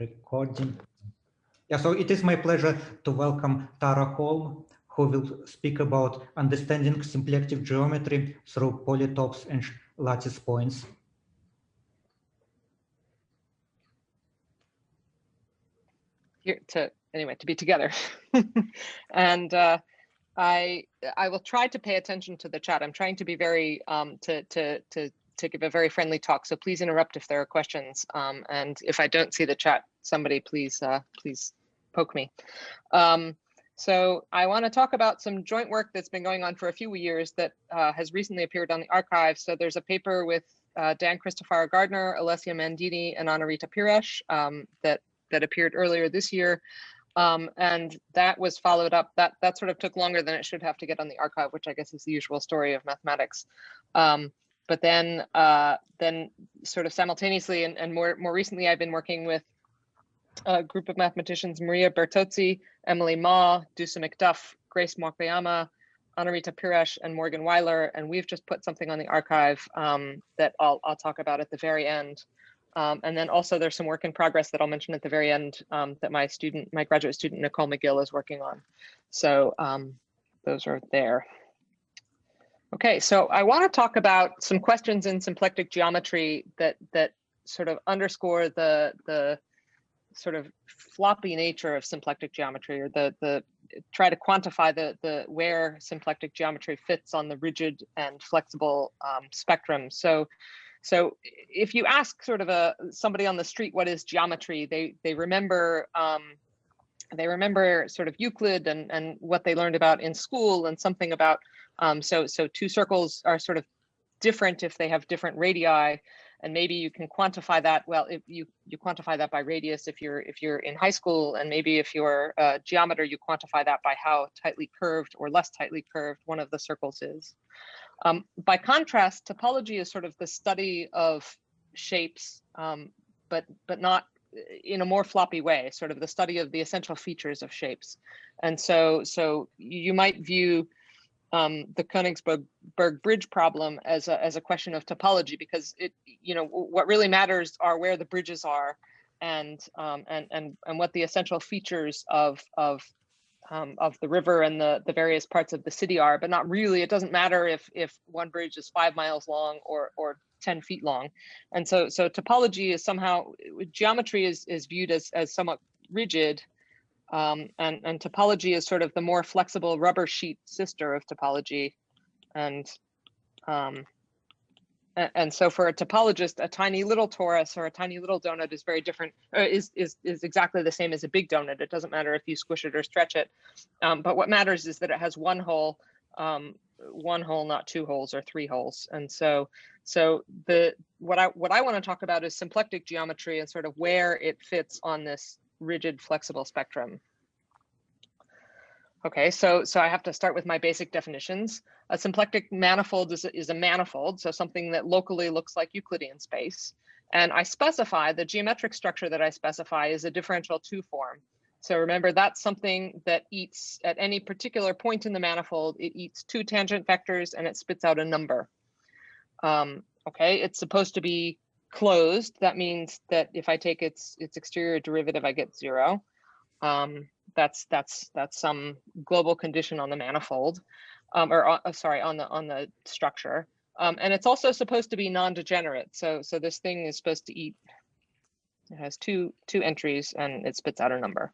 recording. Yeah, so it is my pleasure to welcome Tara Holm, who will speak about understanding symplectic geometry through polytopes and lattice points. Here to be together. And I will try to pay attention to the chat. I'm trying to be very to give a very friendly talk, so please interrupt if there are questions. And if I don't see the chat, somebody please poke me. So I want to talk about some joint work that's been going on for a few years that has recently appeared on the archive. So there's a paper with Dan Christopher Gardner, Alessia Mandini, and Anarita Pires that appeared earlier this year. And that was followed up. That sort of took longer than it should have to get on the archive, which I guess is the usual story of mathematics. But then sort of simultaneously and more recently, I've been working with a group of mathematicians: Maria Bertozzi, Emily Ma, Dusa McDuff, Grace Mokoyama, Anarita Pires, and Morgan Weiler. And we've just put something on the archive that I'll talk about at the very end. And then also there's some work in progress that I'll mention at the very end that my graduate student, Nicole McGill, is working on. So those are there. Okay, so I want to talk about some questions in symplectic geometry that sort of underscore the sort of floppy nature of symplectic geometry, or the try to quantify the where symplectic geometry fits on the rigid and flexible spectrum. So if you ask sort of somebody on the street what is geometry, they remember sort of Euclid and what they learned about in school, and something about so two circles are sort of different if they have different radii, and maybe you can quantify that. Well, if you quantify that by radius if you're in high school, and maybe if you're a geometer, you quantify that by how tightly curved or less tightly curved one of the circles is. By contrast, topology is sort of the study of shapes, but not in a more floppy way, sort of the study of the essential features of shapes. And so you might view the Königsberg bridge problem as a question of topology, because what really matters are where the bridges are, and what the essential features of the river and the various parts of the city are, but not really. It doesn't matter if one bridge is 5 miles long or 10 feet long. And so topology is somehow, geometry is viewed as somewhat rigid, and topology is sort of the more flexible rubber sheet sister of topology. And so for a topologist, a tiny little torus or a tiny little donut is very different, is exactly the same as a big donut. It doesn't matter if you squish it or stretch it. But what matters is that it has one hole, not 2 holes or 3 holes. And so what I want to talk about is symplectic geometry and sort of where it fits on this rigid flexible spectrum. Okay, so I have to start with my basic definitions. A symplectic manifold is a manifold, so something that locally looks like Euclidean space. And I specify, the geometric structure that I specify is a differential 2 form. So remember, that's something that eats, at any particular point in the manifold, it eats 2 tangent vectors and it spits out a number. Okay, it's supposed to be closed. That means that if I take its exterior derivative, I get 0. That's some global condition on the manifold, on the structure. And it's also supposed to be non-degenerate. So this thing is supposed to eat. It has two entries and it spits out a number.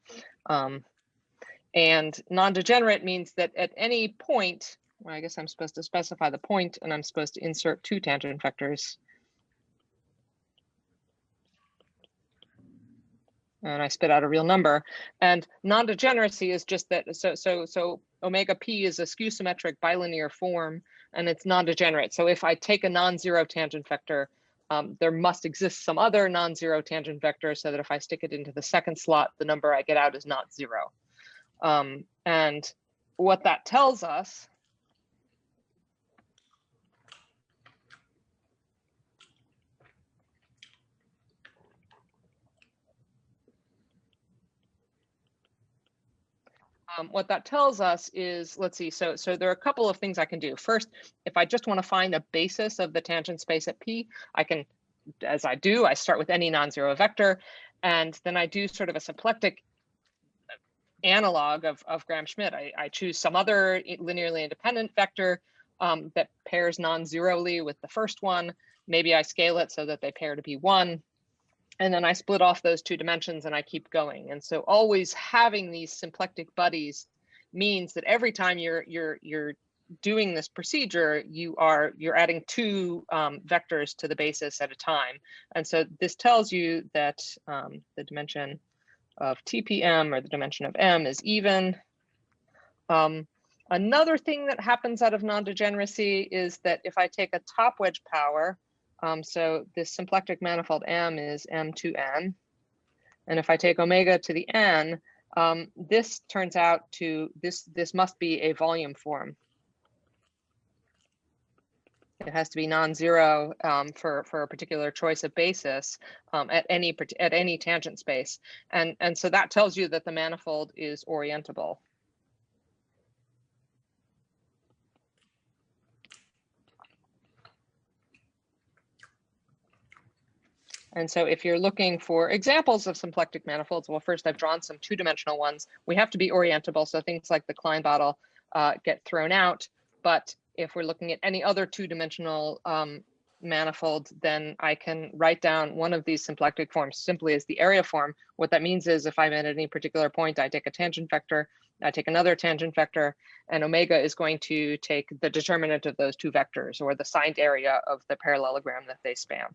And non-degenerate means that at any point, well, I guess I'm supposed to specify the point, and I'm supposed to insert 2 tangent vectors. And I spit out a real number. And non-degeneracy is just that, so omega p is a skew symmetric bilinear form, and it's non-degenerate. So if I take a non-zero tangent vector, there must exist some other non-zero tangent vector, so that if I stick it into the second slot, the number I get out is not 0. And what that tells us is, let's see, so there are a couple of things I can do. First, if I just want to find a basis of the tangent space at P, I can, as I do, I start with any non-zero vector, And then I do sort of a symplectic analog of Gram-Schmidt. I choose some other linearly independent vector that pairs non-zeroly with the first one. Maybe I scale it so that they pair to be 1. And then I split off those 2 dimensions and I keep going. And so always having these symplectic buddies means that every time you're doing this procedure, you're adding 2 vectors to the basis at a time. And so this tells you that the dimension of TPM, or the dimension of M, is even. Another thing that happens out of non-degeneracy is that if I take a top wedge power, so this symplectic manifold M is M to N, and if I take omega to the N, this turns out to, this must be a volume form. It has to be non-zero for a particular choice of basis at any tangent space, and so that tells you that the manifold is orientable. And so if you're looking for examples of symplectic manifolds, well, first I've drawn some 2-dimensional ones. We have to be orientable, so things like the Klein bottle get thrown out. But if we're looking at any other 2-dimensional manifold, then I can write down one of these symplectic forms simply as the area form. What that means is if I'm at any particular point, I take a tangent vector, I take another tangent vector, and omega is going to take the determinant of those 2 vectors, or the signed area of the parallelogram that they span.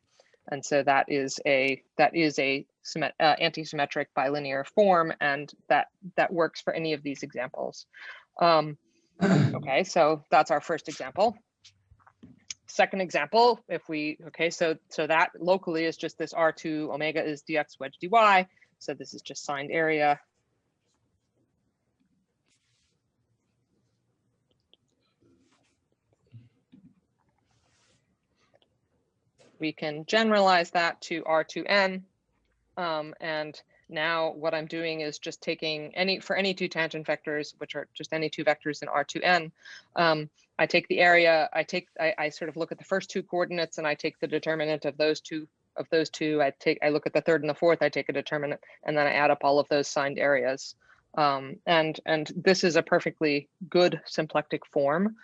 And so that is a anti-symmetric bilinear form, and that works for any of these examples. Okay, so that's our first example. Second example, if we, okay, so that locally is just this R2 omega is dx wedge dy. So this is just signed area. We can generalize that to R2n, and now what I'm doing is just taking for any 2 tangent vectors, which are just any 2 vectors in R2n. I take the area, I sort of look at the first 2 coordinates, and I take the determinant of those two. I look at the third and the fourth, I take a determinant, and then I add up all of those signed areas. And this is a perfectly good symplectic form.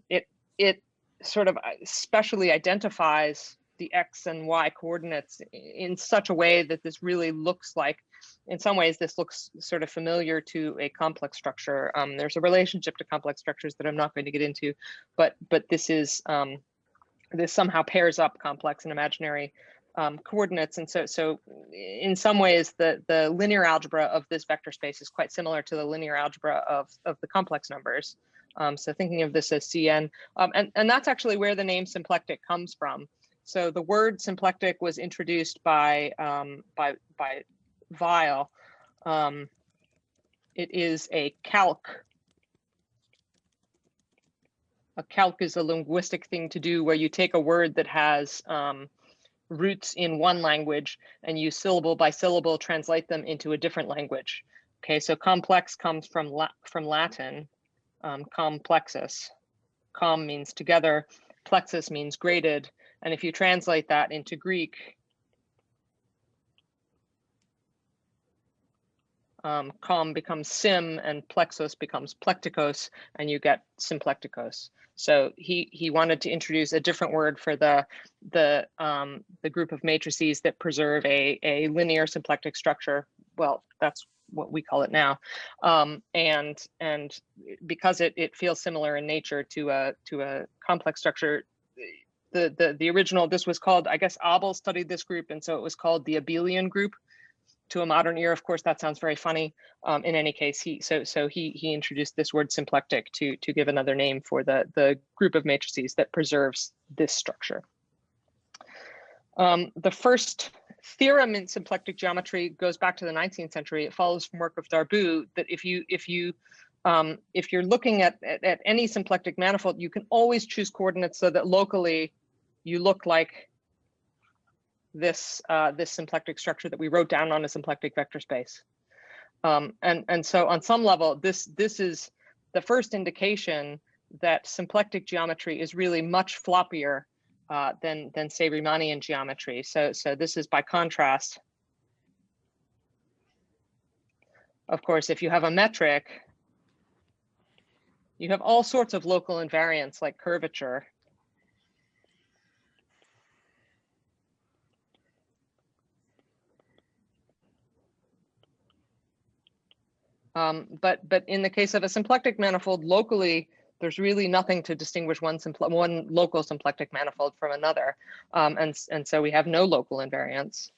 It sort of specially identifies the X and Y coordinates in such a way that this really looks like, in some ways, this looks sort of familiar to a complex structure. There's a relationship to complex structures that I'm not going to get into, but this is, this somehow pairs up complex and imaginary coordinates. And so in some ways, the linear algebra of this vector space is quite similar to the linear algebra of the complex numbers. So thinking of this as Cn, and that's actually where the name symplectic comes from. So the word symplectic was introduced by Weil. It is a calque. A calque is a linguistic thing to do where you take a word that has roots in one language and you syllable by syllable translate them into a different language. Okay, so complex comes from Latin. Complexus. Com means together, plexus means graded, and if you translate that into Greek, com becomes sim and plexus becomes plektikos, and you get symplecticos. So he wanted to introduce a different word for the group of matrices that preserve a linear symplectic structure. Well, that's what we call it now, and because it feels similar in nature to a complex structure. The original, this was called, I guess Abel studied this group, and so it was called the abelian group. To a modern ear, of course, that sounds very funny. In any case, he introduced this word symplectic to give another name for the group of matrices that preserves this structure. The first theorem in symplectic geometry goes back to the 19th century. It follows from work of Darboux that if you're looking at any symplectic manifold, you can always choose coordinates so that locally you look like this symplectic structure that we wrote down on a symplectic vector space. And so on some level, this is the first indication that symplectic geometry is really much floppier than say Riemannian geometry. So this is by contrast of course, if you have a metric, you have all sorts of local invariants like curvature. But in the case of a symplectic manifold, locally, there's really nothing to distinguish one local symplectic manifold from another. And so we have no local invariants.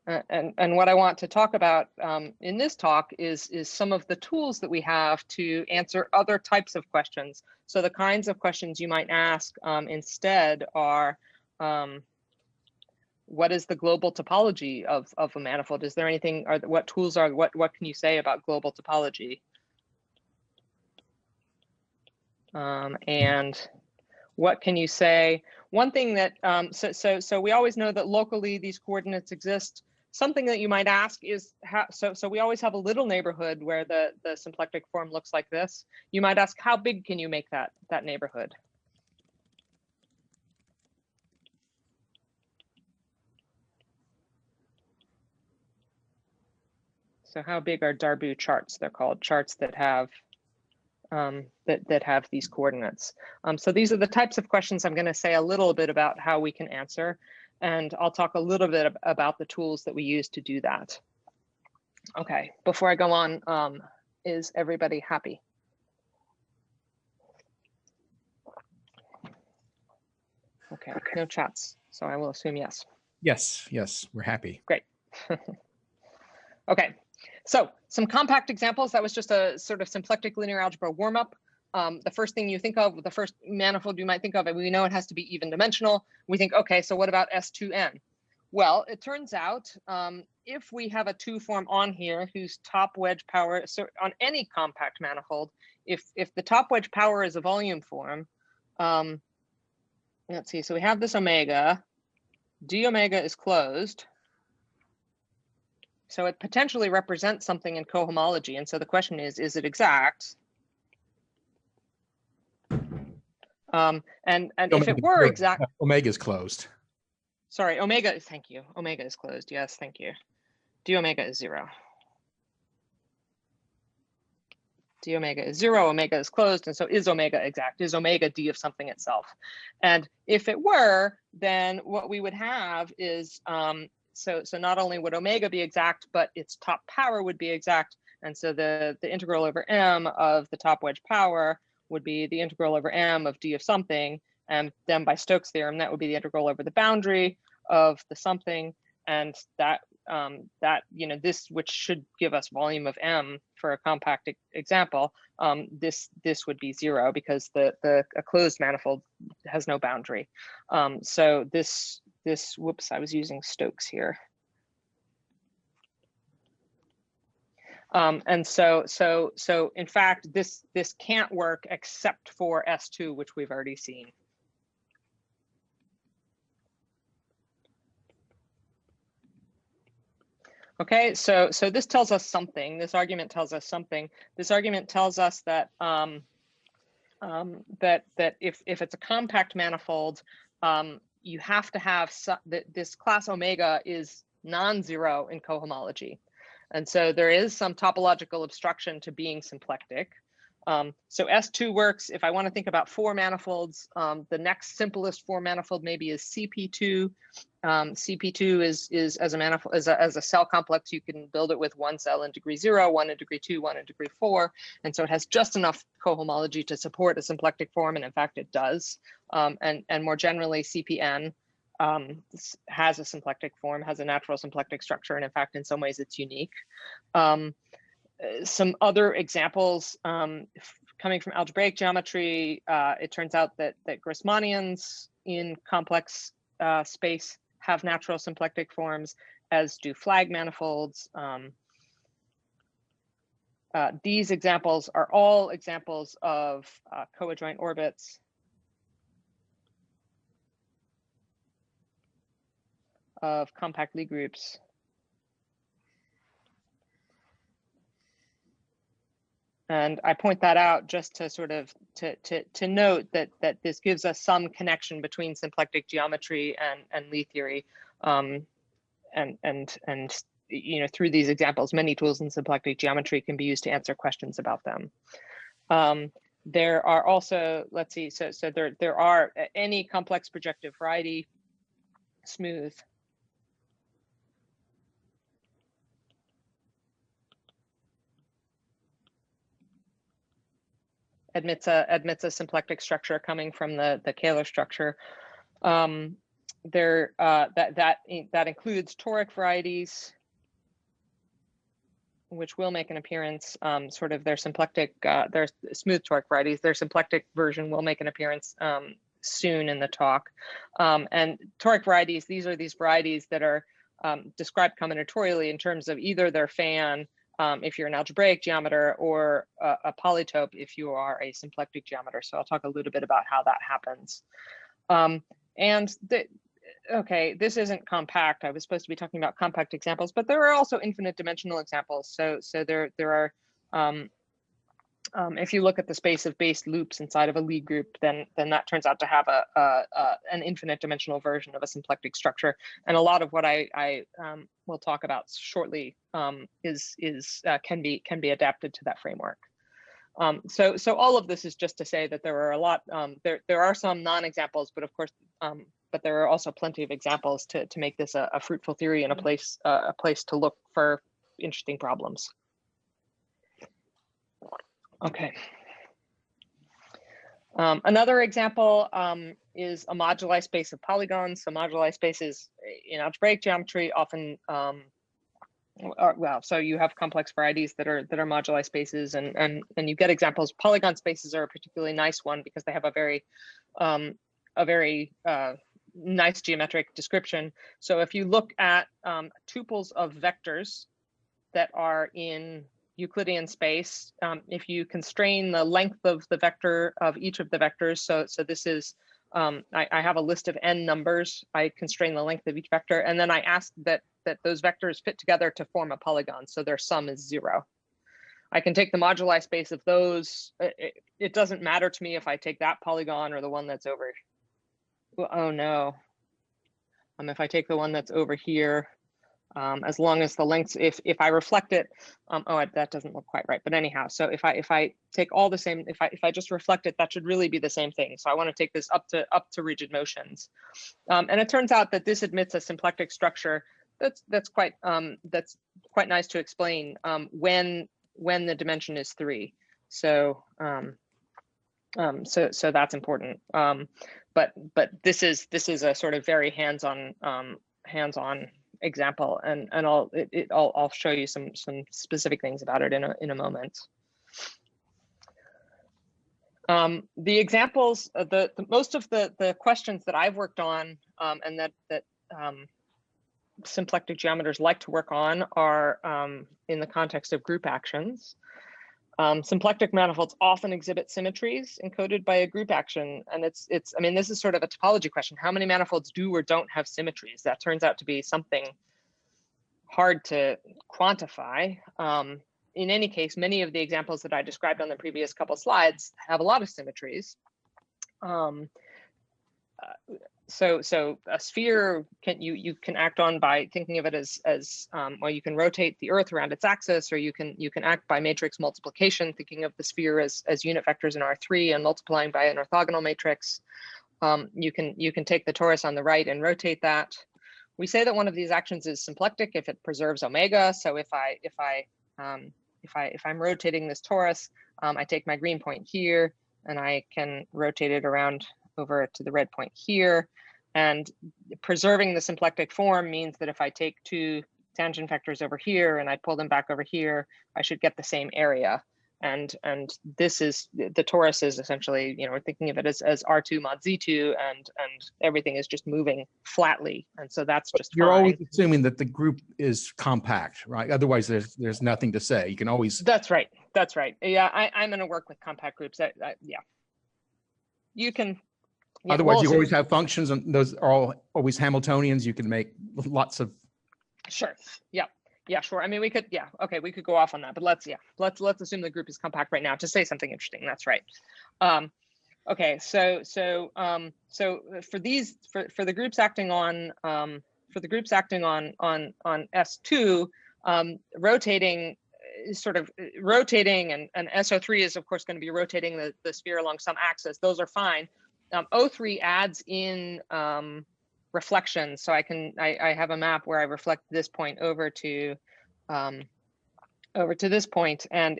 And what I want to talk about in this talk is some of the tools that we have to answer other types of questions. So the kinds of questions you might ask instead are, what is the global topology of a manifold? Is there anything, or what tools are, what can you say about global topology? And what can you say? One thing that, so we always know that locally these coordinates exist. Something that you might ask is, how, so we always have a little neighborhood where the symplectic form looks like this. You might ask, how big can you make that neighborhood? So how big are Darboux charts? They're called charts that have that have these coordinates. So these are the types of questions I'm going to say a little bit about how we can answer, and I'll talk a little bit about the tools that we use to do that. Okay, before I go on, is everybody happy? Okay, no chats, so I will assume yes. Yes, we're happy. Great. Okay, so some compact examples. That was just a sort of symplectic linear algebra warm-up. The first thing you think of, the first manifold you might think of, and we know it has to be even dimensional. We think, okay, so what about S2n? Well, it turns out if we have a 2 form on here whose top wedge power, so on any compact manifold, if the top wedge power is a volume form, let's see, so we have this omega, d omega is closed. So it potentially represents something in cohomology. And so the question is it exact? And if it were exact, Omega is closed. Sorry, omega, thank you. Omega is closed. Yes, thank you. D omega is 0. D omega is 0, omega is closed, and so is omega exact? Is omega d of something itself? And if it were, then what we would have is, so not only would omega be exact, but its top power would be exact. And so the integral over m of the top wedge power would be the integral over m of d of something. And then by Stokes' theorem, that would be the integral over the boundary of the something. And that, this, which should give us volume of m for a compact example, this would be 0 because a closed manifold has no boundary. So this, whoops, I was using Stokes here. And so in fact, this can't work except for S2, which we've already seen. Okay, so this tells us something. This argument tells us something. This argument tells us that that if it's a compact manifold, you have to have this class omega is non-zero in cohomology. And so there is some topological obstruction to being symplectic. So S2 works if I want to think about 4 manifolds. The next simplest 4 manifold maybe is CP2. CP2 is as a manifold, as a cell complex, you can build it with 1 cell in degree 0, 1 in degree 2, 1 in degree 4. And so it has just enough cohomology to support a symplectic form, and in fact it does. And more generally, CPN has a symplectic form, has a natural symplectic structure, and in fact in some ways it's unique. Some other examples coming from algebraic geometry, it turns out that Riemannians in complex space have natural symplectic forms, as do flag manifolds. These examples are all examples of coadjoint orbits. Of compact Lie groups. And I point that out just to sort of to note that this gives us some connection between symplectic geometry and Lie theory. you know, through these examples, many tools in symplectic geometry can be used to answer questions about them. There are also, let's see, so there are any complex projective variety, smooth, admits a symplectic structure coming from the Kähler structure. That includes toric varieties, which will make an appearance, sort of their symplectic, their smooth toric varieties, their symplectic version will make an appearance soon in the talk. And toric varieties, these are these varieties that are described combinatorially in terms of either their fan, if you're an algebraic geometer, or a polytope if you are a symplectic geometer. So I'll talk a little bit about how that happens. Okay, this isn't compact. I was supposed to be talking about compact examples, but there are also infinite dimensional examples. So there are, if you look at the space of based loops inside of a Lie group, then that turns out to have an infinite dimensional version of a symplectic structure. And a lot of what I will talk about shortly can be adapted to that framework. So all of this is just to say that there are a lot. There are some non-examples, but of course. But there are also plenty of examples to make this a fruitful theory and a place to look for interesting problems. Okay. Another example is a moduli space of polygons. So moduli spaces in algebraic geometry often, so you have complex varieties that are moduli spaces, and you get examples. Polygon spaces are a particularly nice one because they have a very nice geometric description. So if you look at tuples of vectors that are in Euclidean space, if you constrain the length of the vector of each of the vectors, so this is, I have a list of n numbers, I constrain the length of each vector, and then I ask that those vectors fit together to form a polygon, so their sum is 0. I can take the moduli space of those. It doesn't matter to me if I take that polygon or the one that's over. Oh no. If I take the one that's over here, as long as the lengths, if I reflect it, that doesn't look quite right. But anyhow, so if I take all the same, if I just reflect it, that should really be the same thing. So I want to take this up to rigid motions, and it turns out that this admits a symplectic structure that's quite nice to explain when the dimension is 3. So so that's important. But this is a sort of very hands-on example, and I'll show you some specific things about it in a moment. The examples, the most of the questions that I've worked on, and that symplectic geometers like to work on are in the context of group actions. Symplectic manifolds often exhibit symmetries encoded by a group action, and I mean, this is sort of a topology question. How many manifolds do or don't have symmetries? That turns out to be something hard to quantify. In any case, many of the examples that I described on the previous couple slides have a lot of symmetries. So a sphere you can act on by thinking of it as well, you can rotate the Earth around its axis, or you can act by matrix multiplication, thinking of the sphere as unit vectors in R3 and multiplying by an orthogonal matrix. You can take the torus on the right and rotate that. We say that one of these actions is symplectic if it preserves omega. So if I'm rotating this torus, I take my green point here and I can rotate it around over to the red point here. And preserving the symplectic form means that if I take 2 tangent vectors over here and I pull them back over here, I should get the same area. And this is, the torus is essentially, you know, we're thinking of it as R2 mod Z2, and everything is just moving flatly. And so that's just You're fine. always assuming that the group is compact, right? Otherwise, there's nothing to say. You can always. That's right. That's right. Yeah, I'm going to work with compact groups. Yeah. You can. Yeah, Otherwise, you always have functions, and those are all always Hamiltonians. You can make lots of. Sure. Yeah. Yeah, sure. I mean, we could. Yeah. Okay, we could go off on that, but let's assume the group is compact right now to say something interesting. That's right. Okay. So for the groups acting on for the groups acting on S2, rotating is sort of rotating, and SO3 is of course going to be rotating the sphere along some axis. Those are fine. O3 adds in reflection, so I have a map where I reflect this point over to this point, and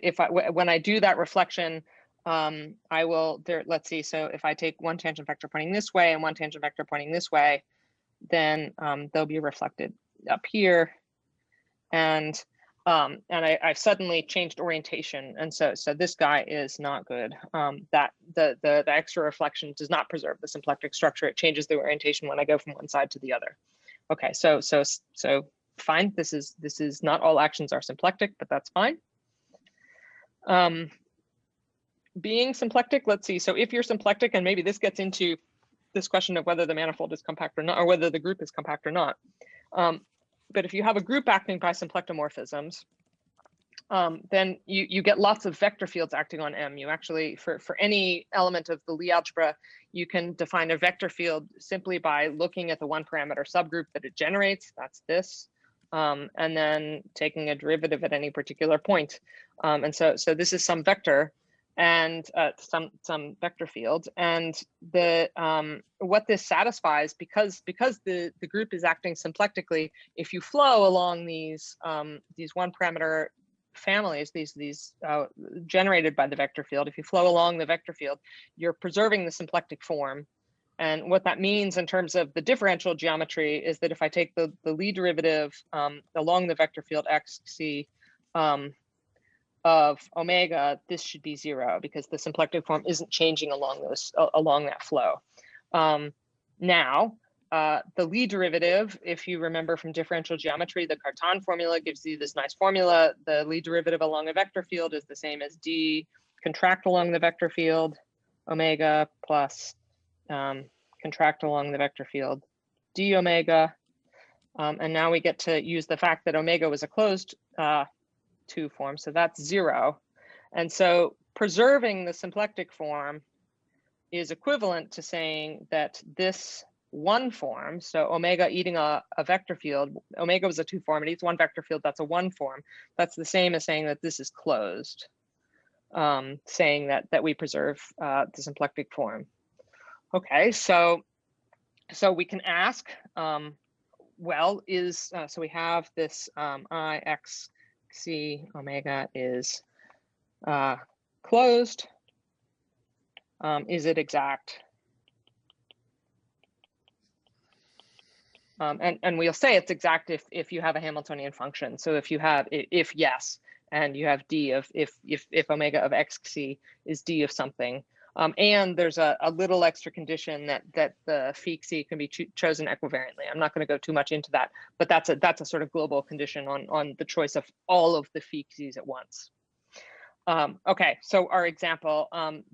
when I do that reflection, I will let's see. So if I take one tangent vector pointing this way and one tangent vector pointing this way, then they'll be reflected up here, and I've suddenly changed orientation, and so this guy is not good. That the extra reflection does not preserve the symplectic structure. It changes the orientation when I go from one side to the other. Okay, so fine. This is not all actions are symplectic, but that's fine. Being symplectic, let's see. So if you're symplectic, and maybe this gets into this question of whether the manifold is compact or not, or whether the group is compact or not. But if you have a group acting by symplectomorphisms, then you get lots of vector fields acting on M. You actually, for any element of the Lie algebra, you can define a vector field simply by looking at the one parameter subgroup that it generates. That's this. And then taking a derivative at any particular point. And so this is some vector and some vector field, and what this satisfies, because the group is acting symplectically, if you flow along these one parameter families, these generated by the vector field, if you flow along the vector field, you're preserving the symplectic form. And what that means in terms of the differential geometry is that if I take the Lie derivative along the vector field xc of omega, this should be 0 because the symplectic form isn't changing along that flow. Now, the Lie derivative, if you remember from differential geometry, the Cartan formula gives you this nice formula. The Lie derivative along a vector field is the same as d contract along the vector field omega plus contract along the vector field d omega. And now we get to use the fact that omega was a closed 2 form, so that's 0. And so preserving the symplectic form is equivalent to saying that this one form, so omega eating a vector field, omega was a 2 form, it eats one vector field, that's a 1 form. That's the same as saying that this is closed, saying that we preserve the symplectic form. Okay, so we can ask, well, so we have this I, x, c, omega is closed. Is it exact? And we'll say it's exact if you have a Hamiltonian function. So if yes, and you have d of if omega of xc is d of something. And there's a little extra condition that the phi c can be chosen equivariantly. I'm not going to go too much into that, but that's a sort of global condition on the choice of all of the phi c's at once. Okay, so our example,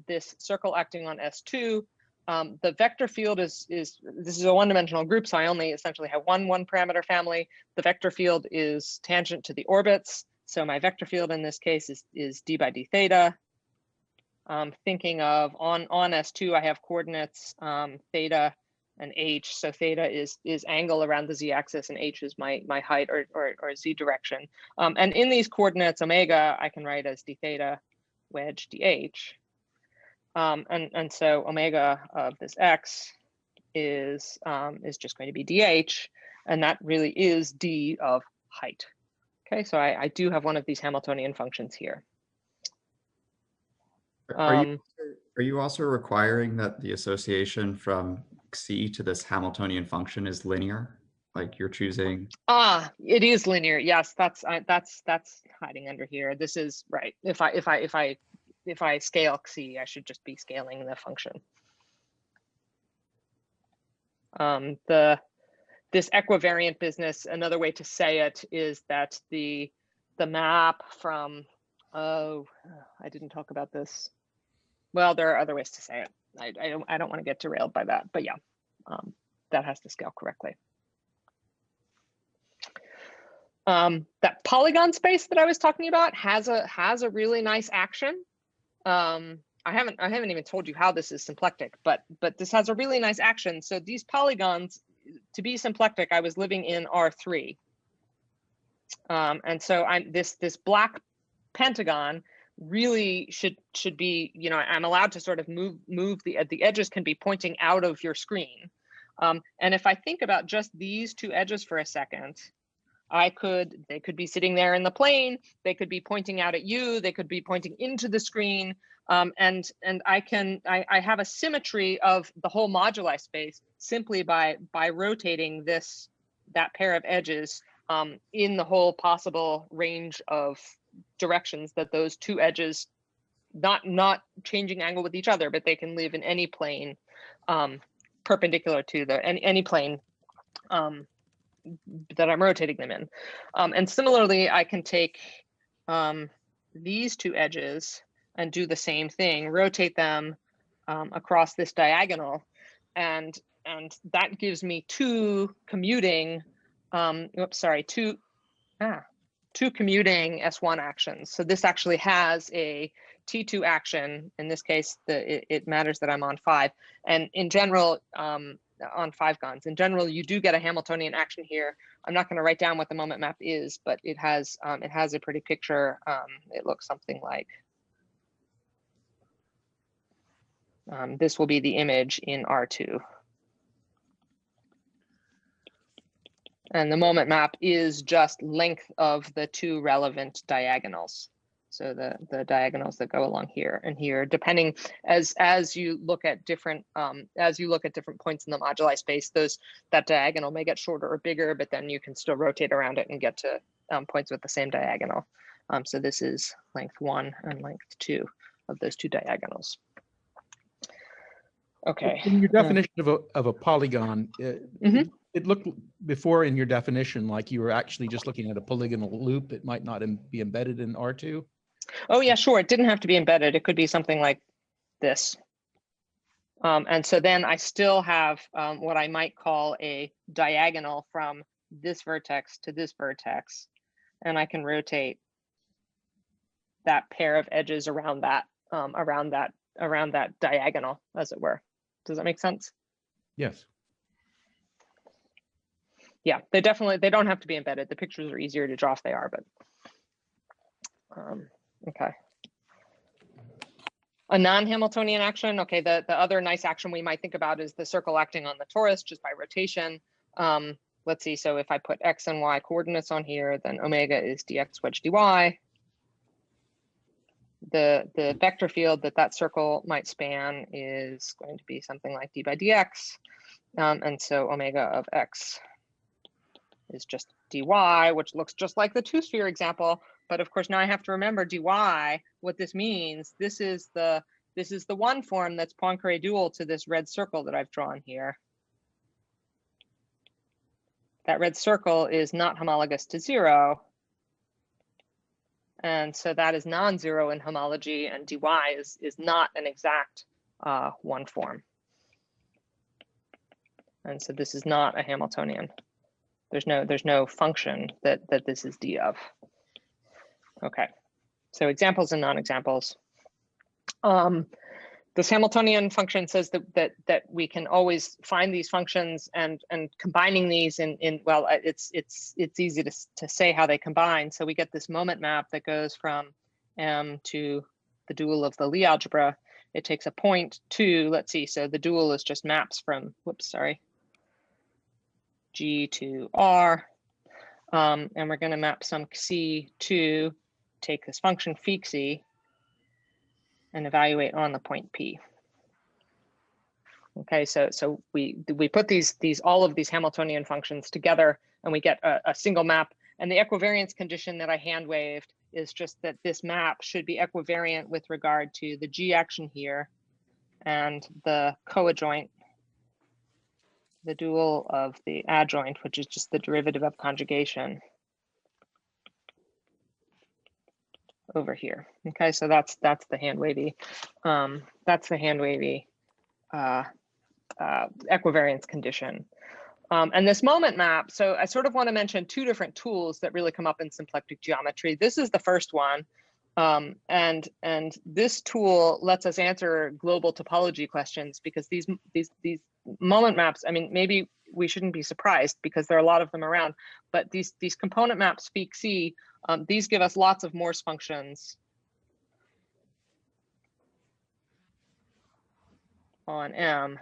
this circle acting on S2, the vector field this is a one-dimensional group, so I only essentially have one parameter family. The vector field is tangent to the orbits, so my vector field in this case is d by d theta. Thinking of on S2, I have coordinates theta and h. So theta is angle around the z-axis, and h is my height or z direction. And in these coordinates, omega I can write as d theta wedge dh. And so omega of this x is just going to be dh, and that really is d of height. Okay, so I do have one of these Hamiltonian functions here. Are you also requiring that the association from C to this Hamiltonian function is linear? Like you're choosing? It is linear. Yes, that's hiding under here. This is right. If I scale C, I should just be scaling the function. This equivariant business, another way to say it is that the map from, I didn't talk about this. Well, there are other ways to say it. I don't want to get derailed by that, but yeah, that has to scale correctly. That polygon space that I was talking about has a really nice action. I haven't even told you how this is symplectic, but this has a really nice action. So these polygons, to be symplectic, I was living in R3. And so this black pentagon really should be, you know, I'm allowed to sort of move the edges can be pointing out of your screen. And if I think about just these two edges for a second, they could be sitting there in the plane, they could be pointing out at you, they could be pointing into the screen. And I have a symmetry of the whole moduli space simply by rotating that pair of edges in the whole possible range of directions that those two edges, not changing angle with each other, but they can live in any plane perpendicular to any plane that I'm rotating them in. And similarly, I can take these two edges and do the same thing, rotate them across this diagonal, and that gives me two commuting S1 actions. So this actually has a T2 action. In this case, it matters that I'm on 5. And in general, on 5 gons, in general, you do get a Hamiltonian action here. I'm not going to write down what the moment map is, but it has a pretty picture. It looks something like this will be the image in R2. And the moment map is just length of the two relevant diagonals. So the diagonals that go along here and here, depending as you look at different points in the moduli space, that diagonal may get shorter or bigger, but then you can still rotate around it and get to points with the same diagonal. So this is length 1 and length 2 of those two diagonals. Okay. In your definition of a polygon, it looked before in your definition like you were actually just looking at a polygonal loop. It might not be embedded in R2. Oh yeah, sure. It didn't have to be embedded. It could be something like this. And so then I still have what I might call a diagonal from this vertex to this vertex, and I can rotate that pair of edges around that diagonal, as it were. Does that make sense? Yes. Yeah, they don't have to be embedded. The pictures are easier to draw if they are, but okay. A non-Hamiltonian action. Okay, the other nice action we might think about is the circle acting on the torus just by rotation. Let's see, so if I put x and y coordinates on here, then omega is dx wedge dy. The vector field that circle might span is going to be something like d by dx. And so omega of x is just dy, which looks just like the two-sphere example. But of course, now I have to remember dy, what this means. This is the one form that's Poincare dual to this red circle that I've drawn here. That red circle is not homologous to 0. And so that is non-zero in homology, and dy is not an exact one form. And so this is not a Hamiltonian. There's no function that this is d of. Okay, so examples and non-examples. This Hamiltonian function says that we can always find these functions and combining these well, it's easy to say how they combine. So we get this moment map that goes from M to the dual of the Lie algebra. It takes a point to, let's see, so the dual is just maps from, G to R. And we're going to map some C to take this function phi xi and evaluate on the point P. Okay, so we put all of these Hamiltonian functions together and we get a single map. And the equivariance condition that I hand waved is just that this map should be equivariant with regard to the G action here and the coadjoint, the dual of the adjoint, which is just the derivative of conjugation over here. Okay, so that's the hand wavy, equivariance condition. And this moment map, so I sort of want to mention two different tools that really come up in symplectic geometry. This is the first one, and this tool lets us answer global topology questions, because these moment maps, I mean, maybe we shouldn't be surprised because there are a lot of them around. But these component maps phi C, these give us lots of Morse functions on M.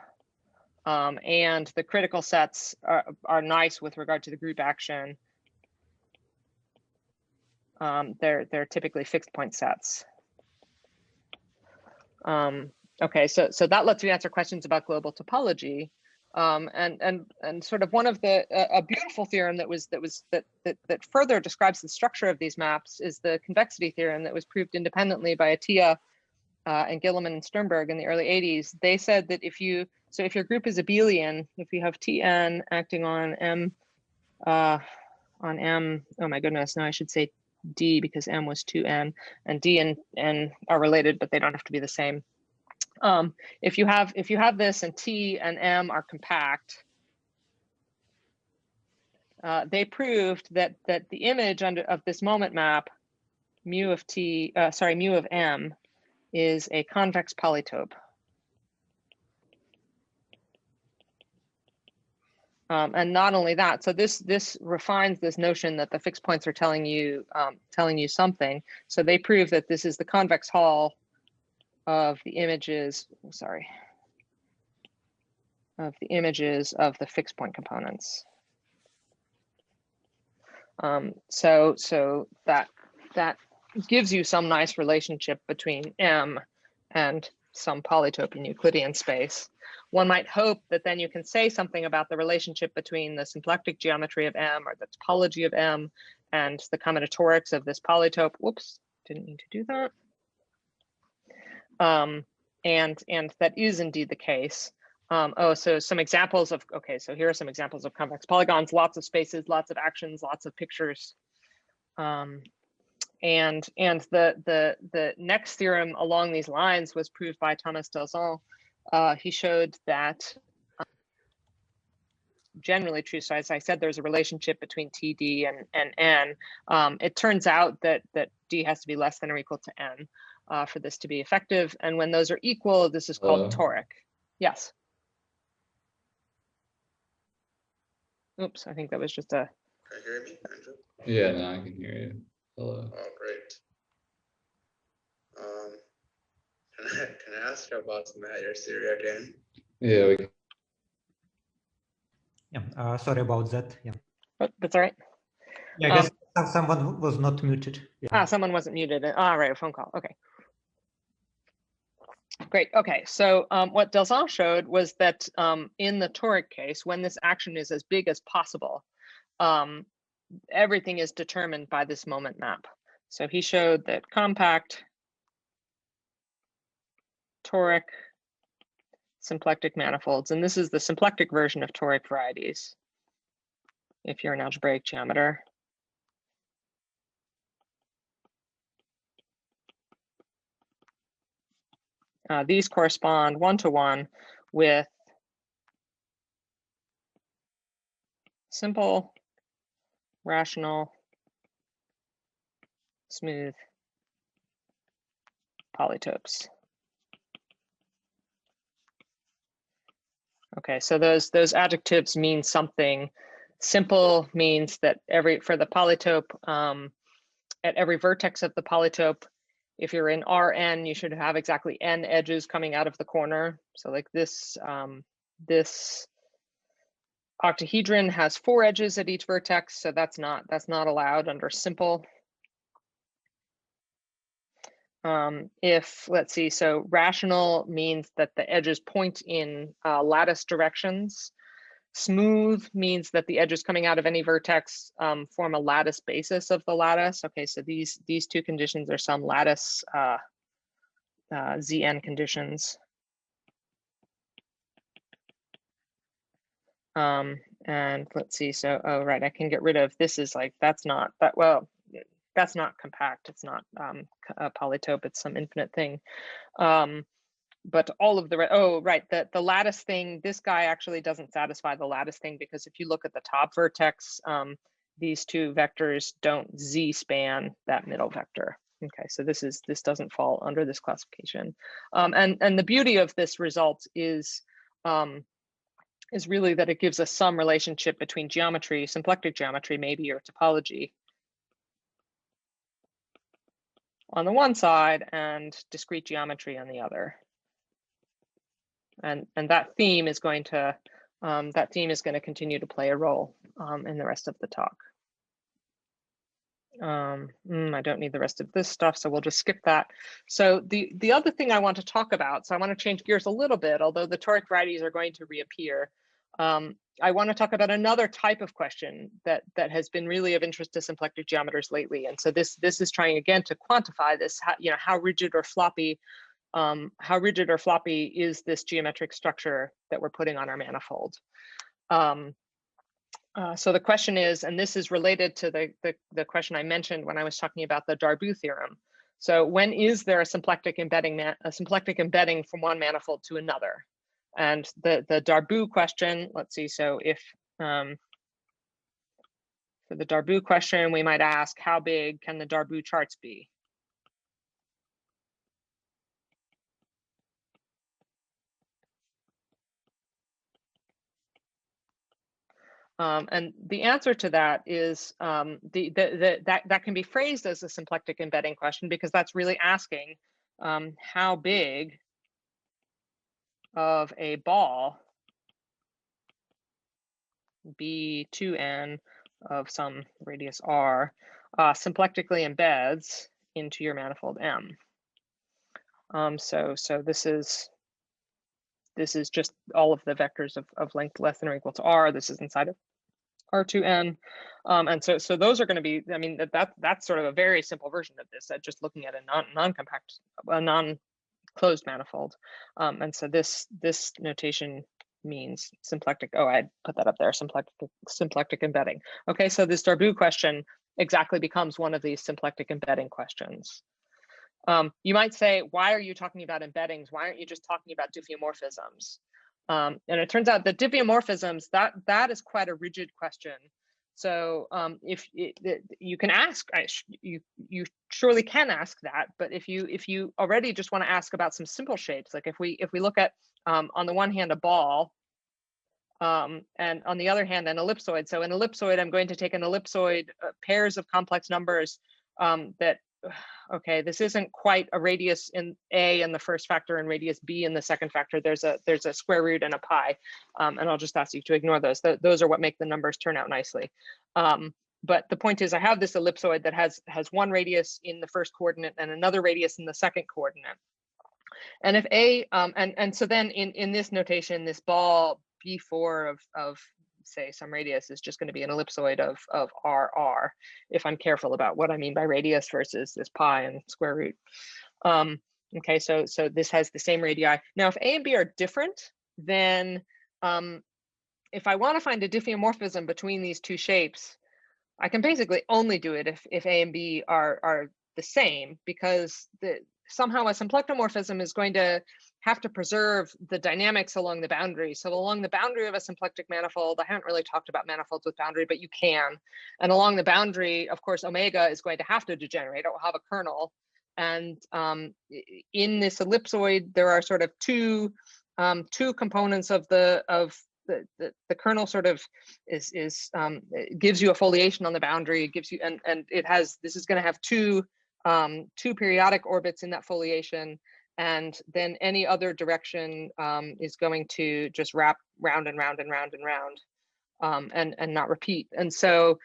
And the critical sets are nice with regard to the group action. They're typically fixed point sets. Okay, so that lets me answer questions about global topology. And sort of one of the a beautiful theorem that further describes the structure of these maps is the convexity theorem that was proved independently by Atiyah and Gilliman and Sternberg in the early 80s. They said that if your group is abelian, if you have Tn acting on M, oh my goodness, now I should say D because M was 2n, and D and N are related, but they don't have to be the same. If you have this and T and M are compact, they proved that the image of this moment map, mu of M, is a convex polytope. And not only that, so this refines this notion that the fixed points are telling you something. So they prove that this is the convex Hall of the images. Of the images of the fixed point components. So that gives you some nice relationship between M and some polytope in Euclidean space. One might hope that then you can say something about the relationship between the symplectic geometry of M or the topology of M and the combinatorics of this polytope. Whoops, didn't mean to do that. And that is indeed the case. So some examples of, okay, so here are some examples of convex polygons, lots of spaces, lots of actions, lots of pictures. And the next theorem along these lines was proved by Thomas Delzant. He showed that generally true. So as I said, there's a relationship between T, D, and N. It turns out that D has to be less than or equal to N for this to be effective. And when those are equal, this is called toric. Yes. Oops, I think that was just a. Can you hear me, Andrew? Yeah, now I can hear you. Hello. Oh, great. Can I ask you about the matter theory again? Yeah, we can. Yeah, sorry about that. Yeah. Oh, that's all right. Yeah, I guess someone was not muted. Yeah. Someone wasn't muted. All right, a phone call. Okay. Great. Okay. So what Delzant showed was that in the toric case, when this action is as big as possible, everything is determined by this moment map. So he showed that compact, toric, symplectic manifolds, and this is the symplectic version of toric varieties, if you're an algebraic geometer. These correspond one-to-one with simple, rational, smooth polytopes. Okay, so those adjectives mean something. Simple means that for the polytope, at every vertex of the polytope, if you're in Rn, you should have exactly n edges coming out of the corner. So like this, this octahedron has 4 edges at each vertex, so that's not allowed under simple. If, let's see, so rational means that the edges point in lattice directions. Smooth means that the edges coming out of any vertex form a lattice basis of the lattice. Okay, so these two conditions are some lattice Zn conditions. And let's see, so, oh, right, I can get rid of, this is like, that's not compact, it's not a polytope, it's some infinite thing. But all of the, oh, right, the lattice thing, this guy actually doesn't satisfy the lattice thing, because if you look at the top vertex, these two vectors don't z-span that middle vector. Okay, so this doesn't fall under this classification. And the beauty of this result is is really that it gives us some relationship between geometry, symplectic geometry maybe, or topology on the one side and discrete geometry on the other. And that theme is going to continue to play a role in the rest of the talk. I don't need the rest of this stuff, so we'll just skip that. So the other thing I want to talk about, so I want to change gears a little bit, although the toric varieties are going to reappear. I want to talk about another type of question that has been really of interest to symplectic geometers lately. And so this is trying again to quantify this, how rigid or floppy is this geometric structure that we're putting on our manifold. So the question is, and this is related to the question I mentioned when I was talking about the Darboux theorem. So when is there a symplectic embedding from one manifold to another? And the Darboux question, let's see, so if, for the Darboux question, we might ask, how big can the Darboux charts be? And the answer to that is that can be phrased as a symplectic embedding question, because that's really asking how big of a ball B2n of some radius r symplectically embeds into your manifold M. So this is just all of the vectors of length less than or equal to r. This is inside of R2n, and so those are going to be. I mean, that's sort of a very simple version of this. Just looking at a non-compact, a non-closed manifold, and so this notation means symplectic. Oh, I put that up there. Symplectic embedding. Okay, so this Darboux question exactly becomes one of these symplectic embedding questions. You might say, why are you talking about embeddings? Why aren't you just talking about diffeomorphisms? And it turns out that diffeomorphisms, that is quite a rigid question. So you can ask, you surely can ask that, but if you already just want to ask about some simple shapes, like if we look at on the one hand a ball, and on the other hand an ellipsoid. So an ellipsoid, I'm going to take an ellipsoid, pairs of complex numbers that. Okay, this isn't quite a radius in A in the first factor and radius B in the second factor. There's a square root and a pi, and I'll just ask you to ignore those. Those are what make the numbers turn out nicely. But the point is, I have this ellipsoid that has one radius in the first coordinate and another radius in the second coordinate. And if A, and so then in this notation, this ball B4 of say some radius is just going to be an ellipsoid of RR, if I'm careful about what I mean by radius versus this pi and square root. Okay, so this has the same radii. Now, if A and B are different, then if I want to find a diffeomorphism between these two shapes, I can basically only do it if A and B are the same, because somehow a symplectomorphism is going to have to preserve the dynamics along the boundary. So along the boundary of a symplectic manifold, I haven't really talked about manifolds with boundary, but you can. And along the boundary, of course, omega is going to have to degenerate. It will have a kernel. And in this ellipsoid, there are sort of two components of the kernel. Sort of it gives you a foliation on the boundary. It gives you and it has, this is going to have two periodic orbits in that foliation, and then any other direction is going to just wrap round and round and round and round, and not repeat. And so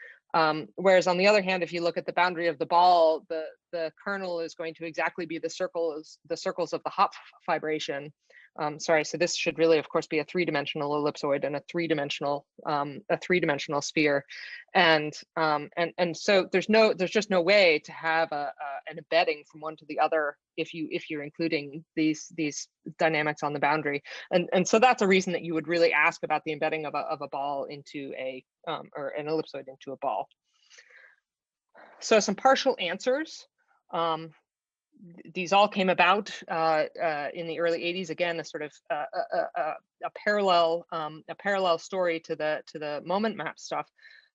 whereas on the other hand, if you look at the boundary of the ball, the kernel is going to exactly be the circles of the Hopf fibration. Sorry, so this should really, of course, be a three-dimensional ellipsoid and a three-dimensional sphere, and so there's just no way to have an embedding from one to the other if you're including these dynamics on the boundary, and so that's a reason that you would really ask about the embedding of a ball into a or an ellipsoid into a ball. So some partial answers. These all came about in the early 80s. Again, a sort of a parallel story to the moment map stuff.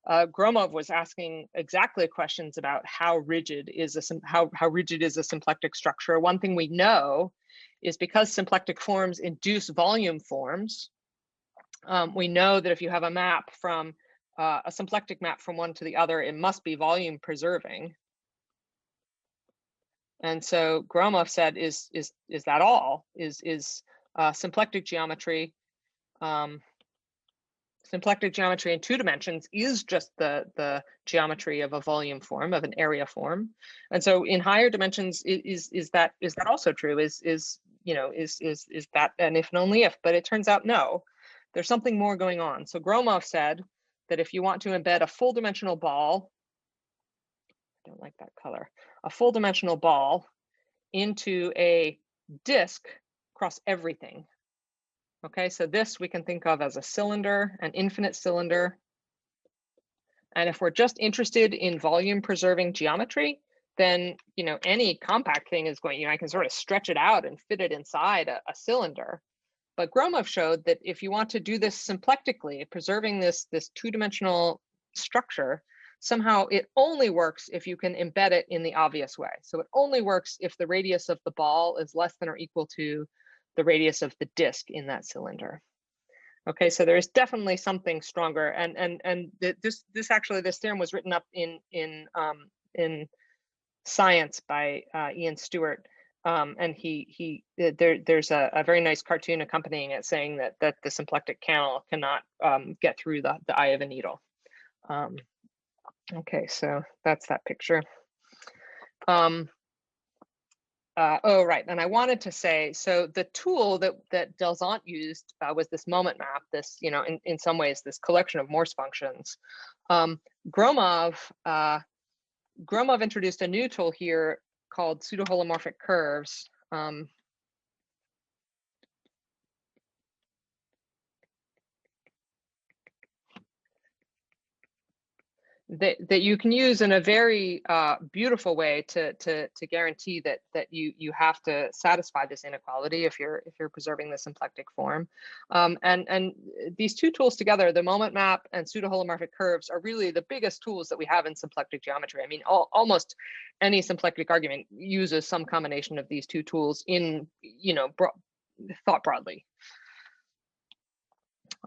Gromov was asking exactly questions about how rigid is a symplectic structure. One thing we know is because symplectic forms induce volume forms, We know that if you have a map from a symplectic map from one to the other, it must be volume preserving. And so Gromov said, is that all? Is symplectic geometry symplectic geometry in 2 dimensions is just the geometry of a volume form, of an area form. And so in higher dimensions, is that also true? Is that an if and only if? But it turns out no, there's something more going on. So Gromov said that if you want to embed a full dimensional ball, I don't like that color, a full dimensional ball into a disk across everything. Okay, so this we can think of as a cylinder, an infinite cylinder. And if we're just interested in volume preserving geometry, then any compact thing is going, I can sort of stretch it out and fit it inside a cylinder. But Gromov showed that if you want to do this symplectically, preserving this 2-dimensional structure, somehow it only works if you can embed it in the obvious way. So it only works if the radius of the ball is less than or equal to the radius of the disk in that cylinder. Okay, so there is definitely something stronger, and this theorem was written up in Science by Ian Stewart, and there's a very nice cartoon accompanying it saying that the symplectic channel cannot get through the eye of a needle. Okay, so that's that picture. Oh, right, and I wanted to say, so the tool that Delzant used was this moment map, this, in some ways, this collection of Morse functions. Gromov introduced a new tool here called pseudo-holomorphic curves. That you can use in a very beautiful way to guarantee that you have to satisfy this inequality if you're preserving the symplectic form. And these 2 tools together, the moment map and pseudo-holomorphic curves, are really the biggest tools that we have in symplectic geometry. I mean, almost any symplectic argument uses some combination of these 2 tools in thought broadly.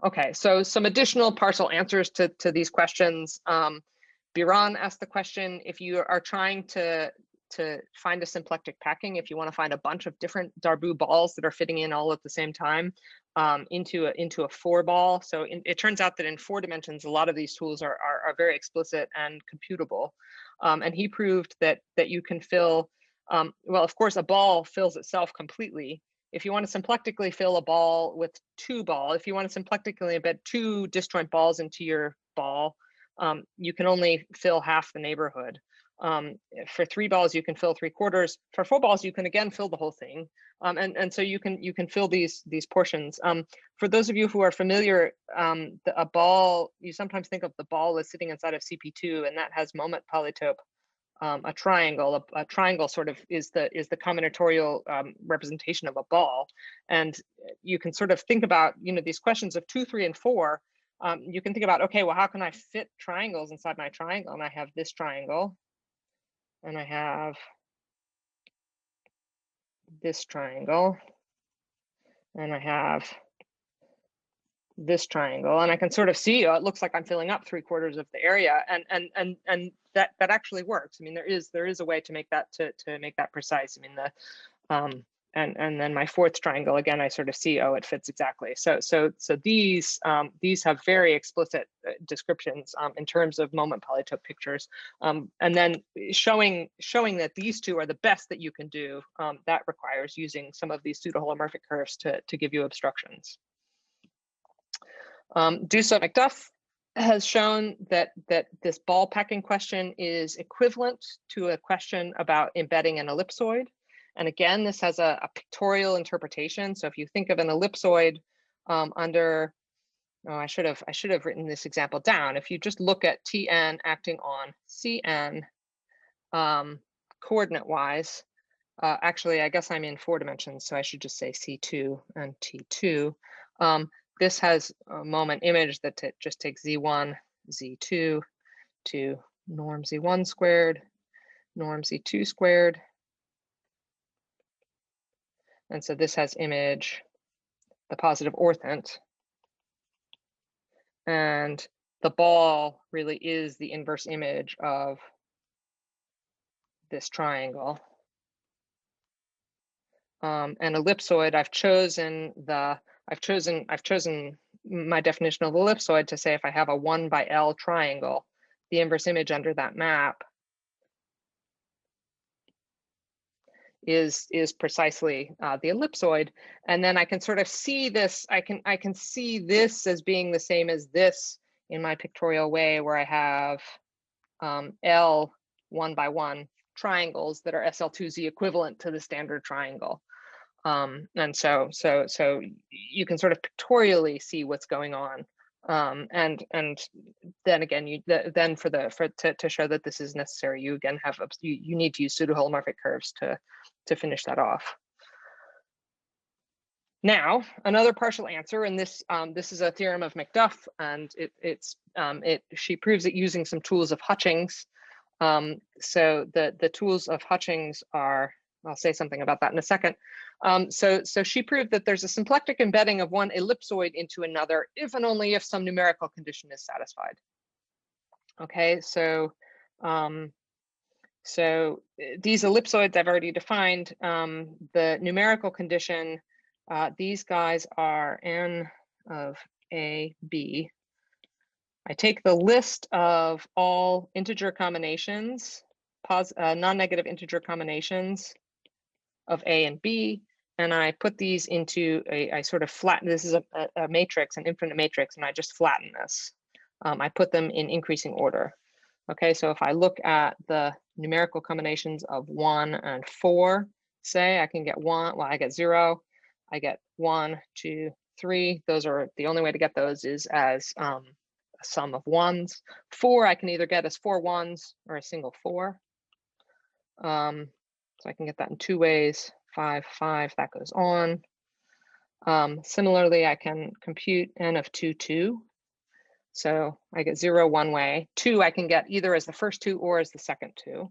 Okay, so some additional partial answers to these questions. Biran asked the question, if you are trying to find a symplectic packing, if you want to find a bunch of different Darboux balls that are fitting in all at the same time into a 4 ball. So it turns out that in 4 dimensions, a lot of these tools are very explicit and computable. And he proved that you can fill, well, of course, a ball fills itself completely. If you want to symplectically fill a ball with 2 balls, if you want to symplectically embed 2 disjoint balls into your ball, you can only fill half the neighborhood. For 3 balls, you can fill 3/4. For 4 balls, you can again fill the whole thing. And so you can fill these portions. For those of you who are familiar, a ball, you sometimes think of the ball as sitting inside of CP2, and that has moment polytope. A triangle sort of is the combinatorial representation of a ball, and you can sort of think about these questions of 2, 3, and 4. You can think about, okay, well, how can I fit triangles inside my triangle? And I have this triangle, and I have this triangle, and I have this triangle, and I can sort of see, it looks like I'm filling up 3/4 of the area, and that actually works. I mean, there is a way to make that make that precise. I mean, and then my 4th triangle, again, I sort of see, oh, it fits exactly. So these have very explicit descriptions in terms of moment polytope pictures, and then showing that these 2 are the best that you can do. That requires using some of these pseudo-holomorphic curves to give you obstructions. Dussault-McDuff has shown that this ball packing question is equivalent to a question about embedding an ellipsoid. And again, this has a pictorial interpretation. So if you think of an ellipsoid under, oh, I should have written this example down. If you just look at Tn acting on Cn coordinate-wise, actually, I guess I'm in 4 dimensions, so I should just say C2 and T2. This has a moment image that just takes Z1, Z2 to norm Z1 squared, norm Z2 squared. And so this has image, the positive orthant. And the ball really is the inverse image of this triangle. An ellipsoid, I've chosen my definition of ellipsoid to say if I have a 1 by L triangle, the inverse image under that map is precisely the ellipsoid. And then I can sort of see this, I can see this as being the same as this in my pictorial way, where I have L 1 by 1 triangles that are SL2Z equivalent to the standard triangle. And so you can sort of pictorially see what's going on. And then again, to show that this is necessary, you again have you need to use pseudo-holomorphic curves to finish that off. Now, another partial answer, and this is a theorem of Macduff, and she proves it using some tools of Hutchings. So the tools of Hutchings are, I'll say something about that in a second. So she proved that there's a symplectic embedding of one ellipsoid into another if and only if some numerical condition is satisfied. Okay, so these ellipsoids I've already defined. The numerical condition, these guys are n of a, b. I take the list of all integer combinations, non-negative integer combinations of a and b, and I put these into I sort of flatten. This is a matrix, an infinite matrix, and I just flatten this. I put them in increasing order. Okay, so if I look at the numerical combinations of 1 and 4, say I can get 1, well, I get 0, I get 1, 2, 3. Those are the only way to get those is as a sum of 1s. 4 I can either get as 4 1s or a single 4. So I can get that in 2 ways. 5, 5, that goes on. Similarly, I can compute n of 2, 2. So I get 0 one way. 2 I can get either as the first 2 or as the second 2.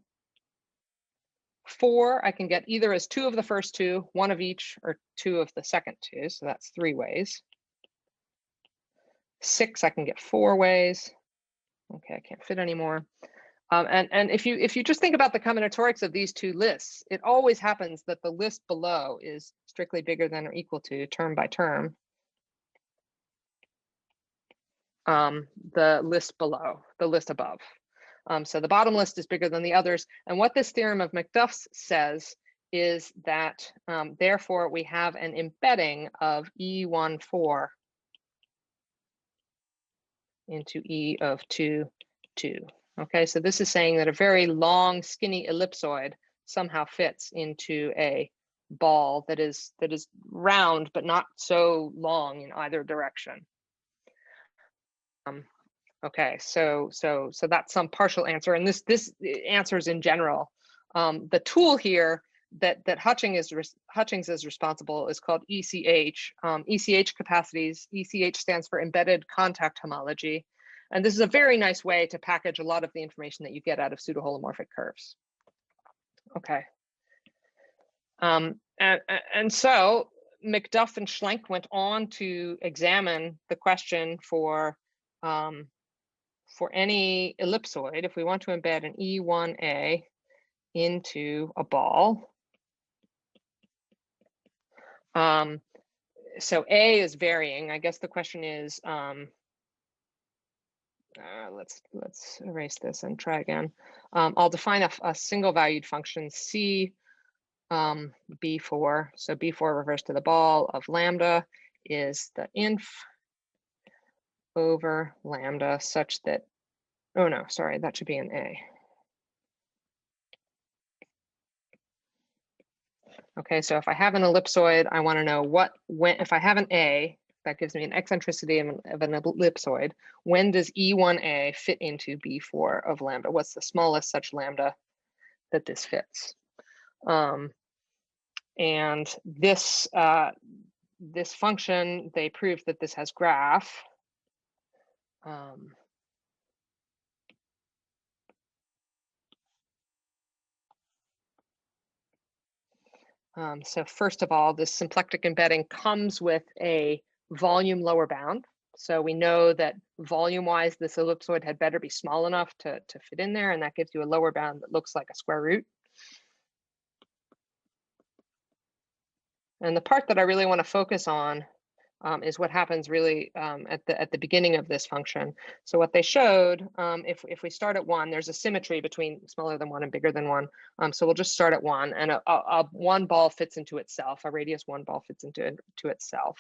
4 I can get either as 2 of the first 2, 1 of each, or 2 of the second 2. So that's 3 ways. 6 I can get 4 ways. Okay, I can't fit anymore. And if you just think about the combinatorics of these two lists, it always happens that the list below is strictly bigger than or equal to, term by term, the list below, the list above. So the bottom list is bigger than the others. And what this theorem of Macduff's says is that therefore we have an embedding of E14 into E of 2, 2. Okay, so this is saying that a very long, skinny ellipsoid somehow fits into a ball that is round but not so long in either direction. Okay, so that's some partial answer, and this answers in general. The tool here that Hutchings is responsible is called ECH. ECH capacities. ECH stands for embedded contact homology. And this is a very nice way to package a lot of the information that you get out of pseudo-holomorphic curves. Okay. And so Macduff and Schlenk went on to examine the question for any ellipsoid, if we want to embed an E1A into a ball. So A is varying. I guess the question is, let's erase this and try again. I'll define a single valued function C B4. So B4 refers to the ball of lambda is the inf over lambda such that, oh no, sorry, that should be an A. Okay, so if I have an ellipsoid, I want to know if I have an A, that gives me an eccentricity of an ellipsoid. When does E1A fit into B4 of lambda? What's the smallest such lambda that this fits? And this this function, they proved that this has graph. So first of all, this symplectic embedding comes with a volume lower bound. So we know that volume-wise, this ellipsoid had better be small enough to fit in there, and that gives you a lower bound that looks like a square root. And the part that I really want to focus on is what happens really at the beginning of this function. So what they showed, if we start at 1, there's a symmetry between smaller than 1 and bigger than 1. So we'll just start at 1, and a 1 ball fits into itself. A radius 1 ball fits into itself.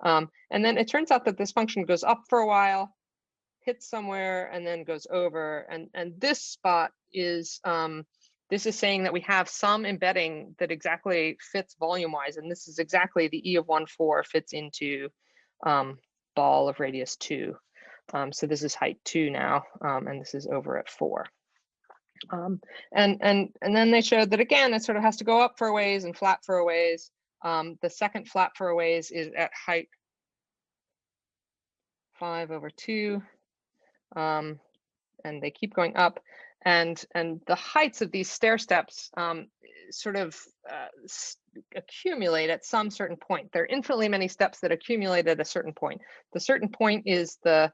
And then it turns out that this function goes up for a while, hits somewhere, and then goes over. And this spot is this is saying that we have some embedding that exactly fits volume-wise, and this is exactly the E of 1, 4 fits into ball of radius 2. So this is height 2 now, and this is over at 4. And then they showed that again, it sort of has to go up for a ways and flat for a ways. The second flat for a ways is at height 5 over 2, and they keep going up. And the heights of these stair steps sort of accumulate at some certain point. There are infinitely many steps that accumulate at a certain point. The certain point is the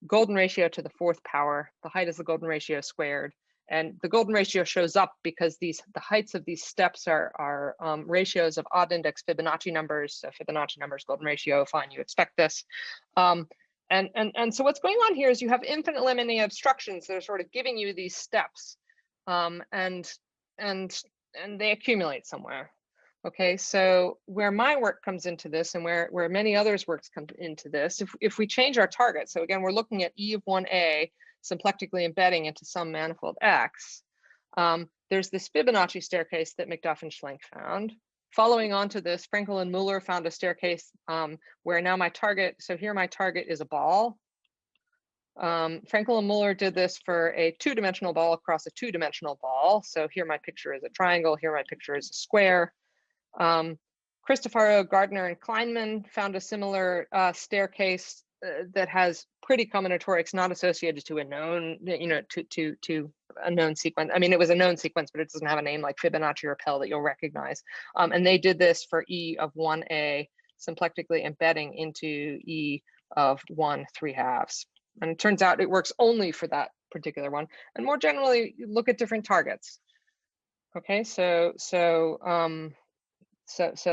golden ratio to the 4th power. The height is the golden ratio squared. And the golden ratio shows up because the heights of these steps are ratios of odd index Fibonacci numbers. So Fibonacci numbers, golden ratio, fine, you expect this. And so what's going on here is you have infinitely many obstructions that are sort of giving you these steps, and they accumulate somewhere. Okay, so where my work comes into this, and where many others' works come into this, if we change our target, so again we're looking at E of 1a symplectically embedding into some manifold X. There's this Fibonacci staircase that McDuff and Schlenk found. Following on to this, Frankel and Muller found a staircase where now my target, so here my target is a ball. Frankel and Muller did this for a 2-dimensional ball across a 2-dimensional ball. So here my picture is a triangle, here my picture is a square. Cristofaro, Gardner, and Kleinman found a similar staircase that has pretty combinatorics not associated to a known, to a known sequence. I mean, it was a known sequence, but it doesn't have a name like Fibonacci or Pell that you'll recognize. And they did this for E of 1a, symplectically embedding into E of 1 3/2. And it turns out it works only for that particular one. And more generally, you look at different targets. Okay, so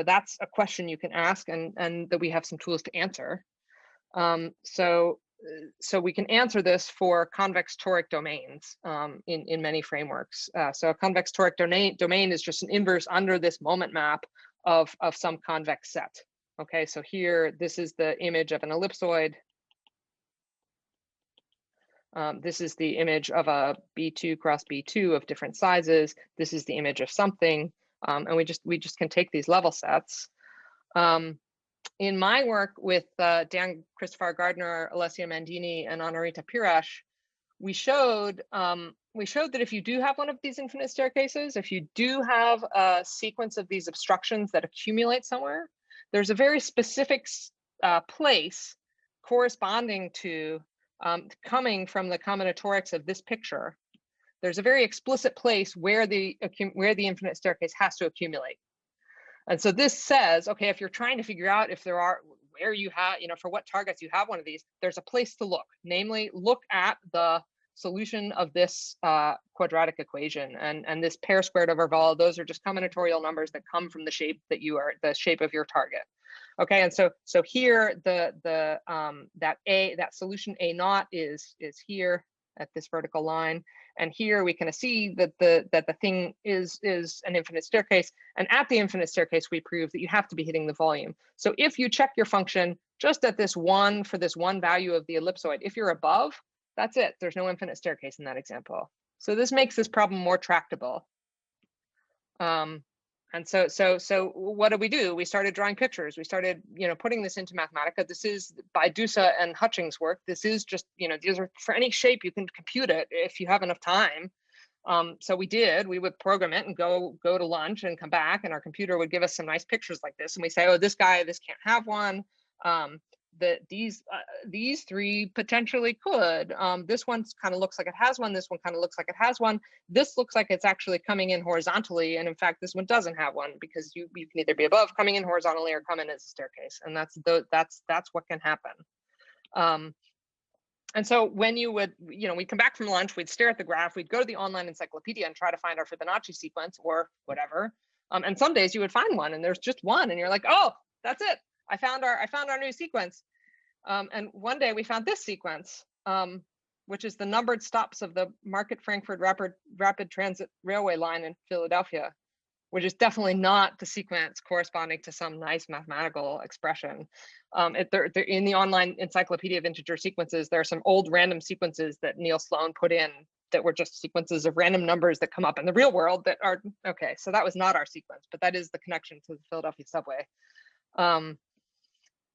that's a question you can ask, and that we have some tools to answer. So we can answer this for convex toric domains in many frameworks. So a convex toric domain is just an inverse under this moment map of some convex set. Okay, so here, this is the image of an ellipsoid. This is the image of a B2 cross B2 of different sizes. This is the image of something, and we just can take these level sets. In my work with Dan Christopher Gardner, Alessia Mandini, and Anarita Pirash, we showed that if you do have one of these infinite staircases, if you do have a sequence of these obstructions that accumulate somewhere, there's a very specific place corresponding to coming from the combinatorics of this picture. There's a very explicit place where the infinite staircase has to accumulate. And so this says, okay, if you're trying to figure out if there are, where you have, for what targets you have one of these, there's a place to look. Namely, look at the solution of this quadratic equation, and this pair squared over vol. Those are just combinatorial numbers that come from the shape that the shape of your target. Okay, and so here that solution A naught is here at this vertical line, and here we can see that the thing is an infinite staircase, and at the infinite staircase we prove that you have to be hitting the volume. So if you check your function just at this one for this one value of the ellipsoid, if you're above, that's it. There's no infinite staircase in that example. So this makes this problem more tractable. And so what did we do? We started drawing pictures. We started, putting this into Mathematica. This is by Dusa and Hutchings' work. This is just, these are for any shape you can compute it if you have enough time. So we would program it and go to lunch and come back, and our computer would give us some nice pictures like this. And we say, oh, this can't have one. These three potentially could. This one kind of looks like it has one. This one kind of looks like it has one. This looks like it's actually coming in horizontally, and in fact, this one doesn't have one, because you can either be above coming in horizontally or come in as a staircase, and that's what can happen. And so when you would, we'd come back from lunch, we'd stare at the graph, we'd go to the online encyclopedia and try to find our Fibonacci sequence or whatever. And some days you would find one and there's just one and you're like, oh, that's it. I found our new sequence. And one day we found this sequence, which is the numbered stops of the Market Frankfurt Rapid Transit Railway line in Philadelphia, which is definitely not the sequence corresponding to some nice mathematical expression. They're in the online encyclopedia of integer sequences, there are some old random sequences that Neil Sloan put in that were just sequences of random numbers that come up in the real world that are, okay, so that was not our sequence, but that is the connection to the Philadelphia subway.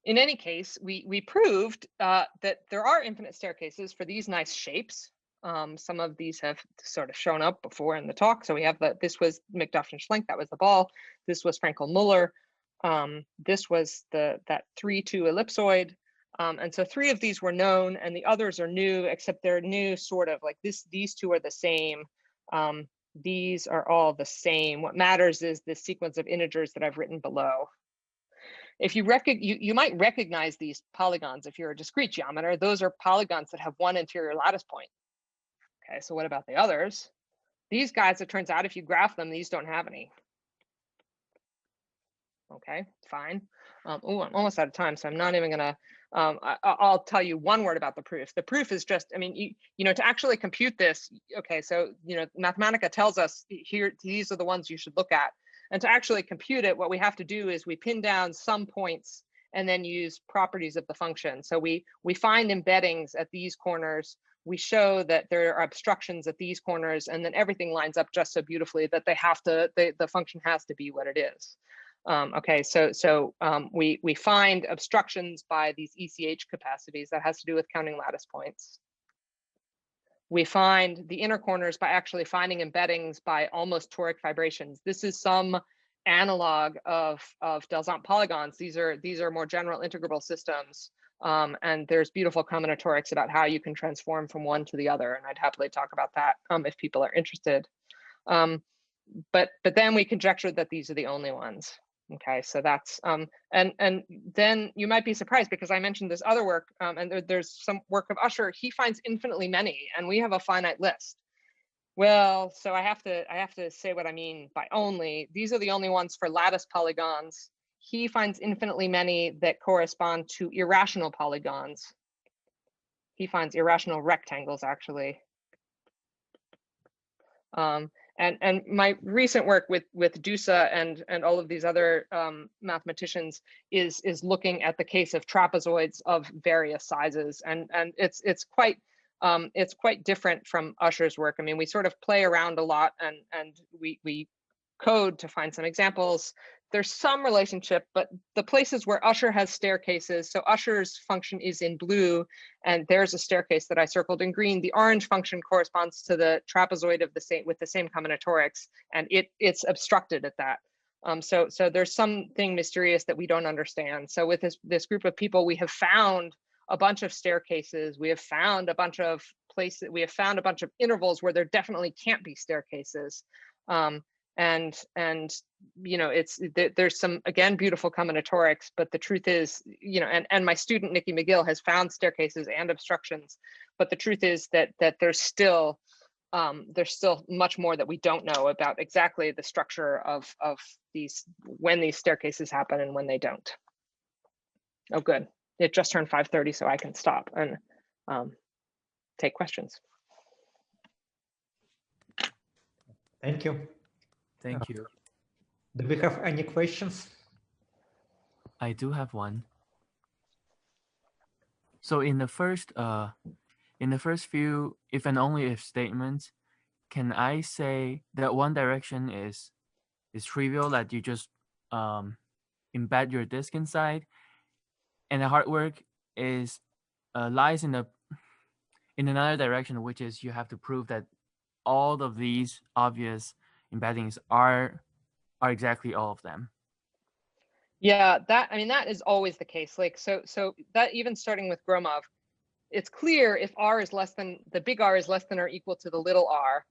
In any case, we proved that there are infinite staircases for these nice shapes. Some of these have sort of shown up before in the talk. So we have this was McDuff and Schlenk, that was the ball. This was Frankel-Muller. This was that 3-2 ellipsoid. And so 3 of these were known and the others are new, except they're new sort of like these 2 are the same. These are all the same. What matters is the sequence of integers that I've written below. If you might recognize these polygons if you're a discrete geometer. Those are polygons that have one interior lattice point. Okay, so what about the others? These guys, it turns out if you graph them, these don't have any. Okay, fine. Oh, I'm almost out of time, so I'm not even gonna, I'll tell you one word about the proof. The proof is just, I mean, to actually compute this, okay, so, Mathematica tells us here, these are the ones you should look at. And to actually compute it, what we have to do is we pin down some points and then use properties of the function. So we find embeddings at these corners. We show that there are obstructions at these corners, and then everything lines up just so beautifully that the function has to be what it is. Okay, so we find obstructions by these ECH capacities. That has to do with counting lattice points. We find the inner corners by actually finding embeddings by almost toric vibrations. This is some analog of Delzant polygons. These are more general integrable systems. And there's beautiful combinatorics about how you can transform from one to the other. And I'd happily talk about that if people are interested. But then we conjectured that these are the only ones. Okay, so that's, and then you might be surprised because I mentioned this other work and there's some work of Usher. He finds infinitely many and we have a finite list. Well, so I have to say what I mean by only. These are the only ones for lattice polygons. He finds infinitely many that correspond to irrational polygons. He finds irrational rectangles actually. And my recent work with Dusa and all of these other mathematicians is looking at the case of trapezoids of various sizes, and it's quite different from Usher's work. I mean, we sort of play around a lot, and we code to find some examples. There's some relationship, but the places where Usher has staircases, so Usher's function is in blue, and there's a staircase that I circled in green. The orange function corresponds to the trapezoid of with the same combinatorics, and it's obstructed at that. So there's something mysterious that we don't understand. So with this group of people, we have found a bunch of staircases. We have found a bunch of places. We have found a bunch of intervals where there definitely can't be staircases. And there's some, again, beautiful combinatorics, but the truth is, and my student Nikki McGill has found staircases and obstructions, but the truth is that there's still much more that we don't know about exactly the structure of these, when these staircases happen and when they don't. Oh, good. It just turned 5:30, so I can stop and take questions. Thank you. Thank you. Do we have any questions? I do have one. So in the first few if and only if statements, can I say that one direction is trivial, that you just embed your disk inside, and the hard work is lies in another direction, which is you have to prove that all of these obvious embeddings are exactly all of them? Yeah, that is always the case. Like, so that, even starting with Gromov, it's clear if R is less than, the big R is less than or equal to the little r,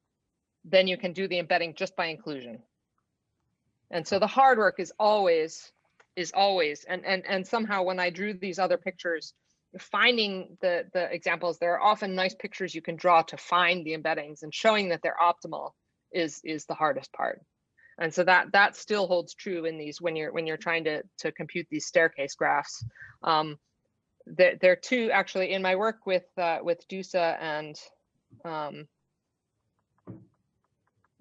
then you can do the embedding just by inclusion. And so the hard work is always, and somehow when I drew these other pictures, finding the examples, there are often nice pictures you can draw to find the embeddings, and showing that they're optimal is the hardest part. And so that still holds true in these when you're trying to compute these staircase graphs. There are two actually in my work with Dusa and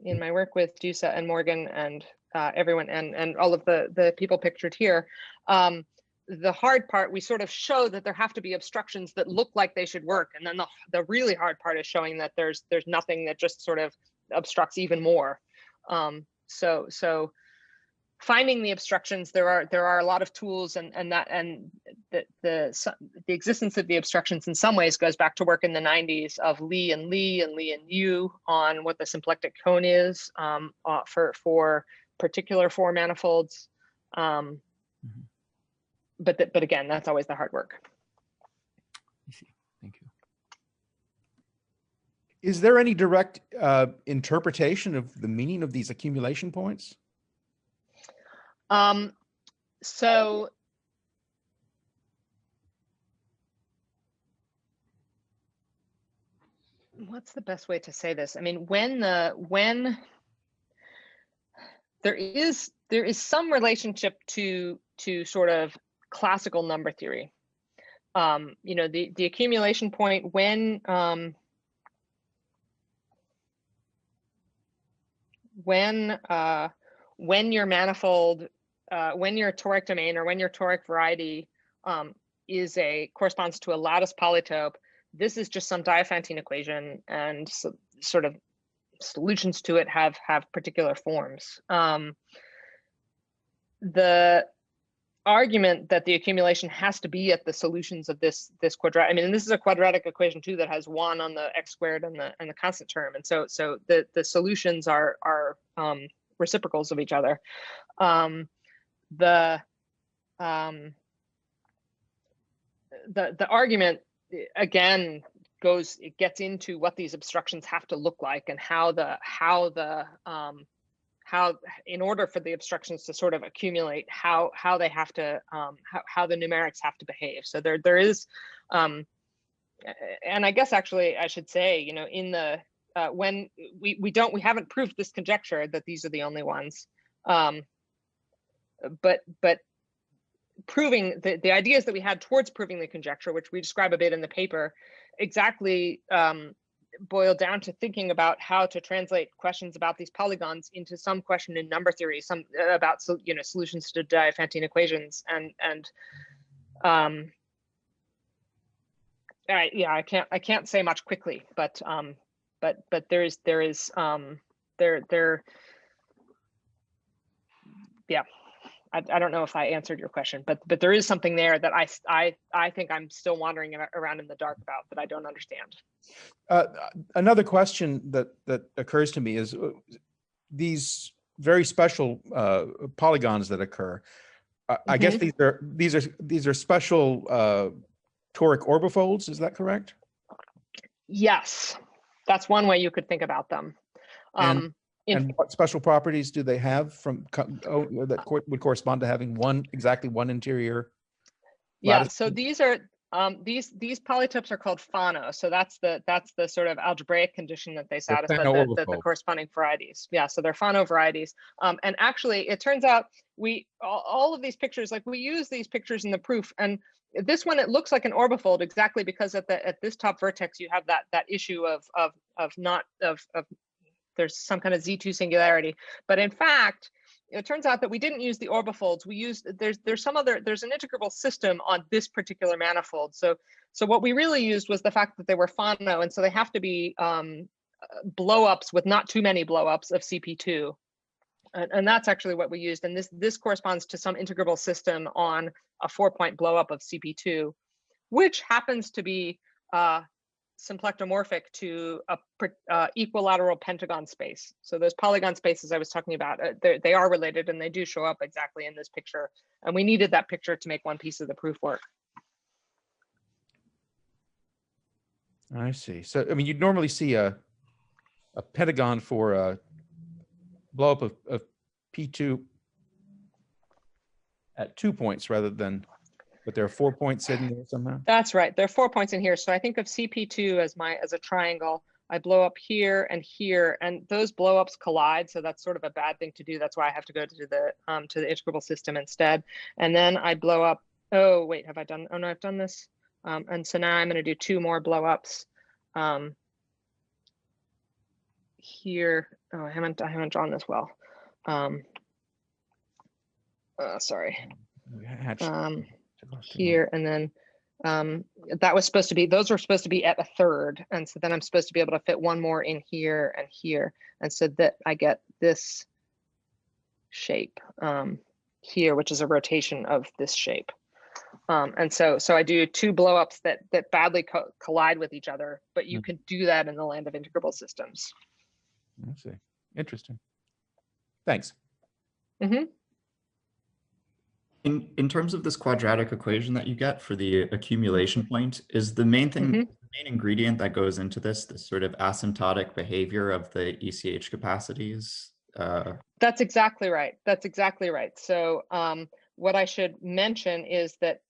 in my work with Dusa and Morgan and everyone and all of the people pictured here. The hard part, we sort of show that there have to be obstructions that look like they should work, and then the really hard part is showing that there's nothing that just sort of obstructs even more. So finding the obstructions, there are a lot of tools, and the existence of the obstructions in some ways goes back to work in the 90s of Lee and Yu on what the symplectic cone is for particular four manifolds. But again, that's always the hard work. I see. Thank you. Is there any direct interpretation of the meaning of these accumulation points? So what's the best way to say this? I mean, when there is some relationship to sort of classical number theory. You know, the accumulation point when your manifold, when your toric domain or when your toric variety corresponds to a lattice polytope, this is just some Diophantine equation, and so, sort of solutions to it have particular forms. The argument that the accumulation has to be at the solutions of this quadratic, I mean, and this is a quadratic equation too that has 1 on the x squared and the constant term, and so the solutions are reciprocals of each other. The argument again gets into what these obstructions have to look like, and how in order for the obstructions to sort of accumulate, how they have to how the numerics have to behave. So there is and I guess actually I should say, you know, in the when we haven't proved this conjecture that these are the only ones, but proving the ideas that we had towards proving the conjecture, which we describe a bit in the paper, exactly boiled down to thinking about how to translate questions about these polygons into some question in number theory, some about solutions to Diophantine equations, and I can't say much quickly, but there is yeah. I don't know if I answered your question, but there is something there that I think I'm still wandering around in the dark about, that I don't understand. Another question that occurs to me is these very special polygons that occur. I guess these are special toric orbifolds. Is that correct? Yes, that's one way you could think about them. And what special properties do they have that would correspond to having exactly one interior lattice? Yeah, so these are these polytopes are called Fano. So that's the sort of algebraic condition that they satisfy, the corresponding varieties. Yeah, so they're Fano varieties. And actually, it turns out all of these pictures, like we use these pictures in the proof, and this one, it looks like an orbifold exactly because at this top vertex you have that issue of there's some kind of Z2 singularity, but in fact, it turns out that we didn't use the orbifolds. We used there's an integrable system on this particular manifold. So what we really used was the fact that they were Fano, and so they have to be blowups with not too many blowups of CP2, and that's actually what we used. And this corresponds to some integrable system on a 4-point blowup of CP2, which happens to be symplectomorphic to a equilateral pentagon space. So those polygon spaces I was talking about, they are related, and they do show up exactly in this picture. And we needed that picture to make one piece of the proof work. I see. So, I mean, you'd normally see a pentagon for a blow up of P2 at 2 points rather than but there are 4 points in there somehow. That's right. There are 4 points in here. So I think of CP2 as a triangle. I blow up here, and those blowups collide. So that's sort of a bad thing to do. That's why I have to go to the integrable system instead. And then I blow up. Oh wait, have I done? Oh no, I've done this. And so now I'm going to do 2 more blowups. Here. Oh, I haven't drawn this well. Sorry. Here and then. That was supposed to be, those were supposed to be at a third. And so then I'm supposed to be able to fit 1 more in here and here. And so that I get this shape here, which is a rotation of this shape. And so I do 2 blowups that badly collide with each other, but you can do that in the land of integrable systems. I see. Interesting. Thanks. Mm-hmm. In terms of this quadratic equation that you get for the accumulation point, is the main thing, the main ingredient that goes into this sort of asymptotic behavior of the ECH capacities? That's exactly right. That's exactly right. So what I should mention is that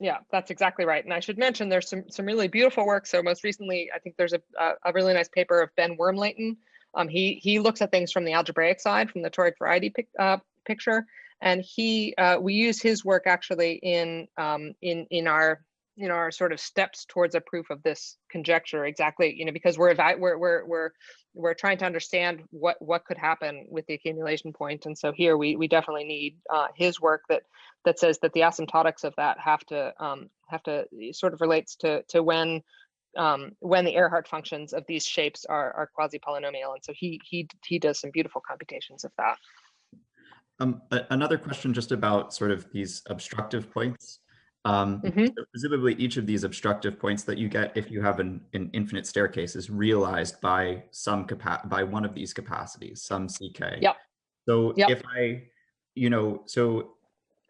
yeah, that's exactly right. And I should mention there's some really beautiful work. So most recently, I think there's a really nice paper of Ben Wormleighton. He looks at things from the algebraic side, from the toric variety picture, and we use his work actually in our sort of steps towards a proof of this conjecture. Exactly, because we're trying to understand what could happen with the accumulation point, and so here we definitely need his work that says that the asymptotics of that have to sort of relates to when the Ehrhart functions of these shapes are quasi-polynomial, and so he does some beautiful computations of that. Another question just about sort of these obstructive points. So presumably each of these obstructive points that you get if you have an infinite staircase is realized by by one of these capacities, some CK. Yep. So yep. if so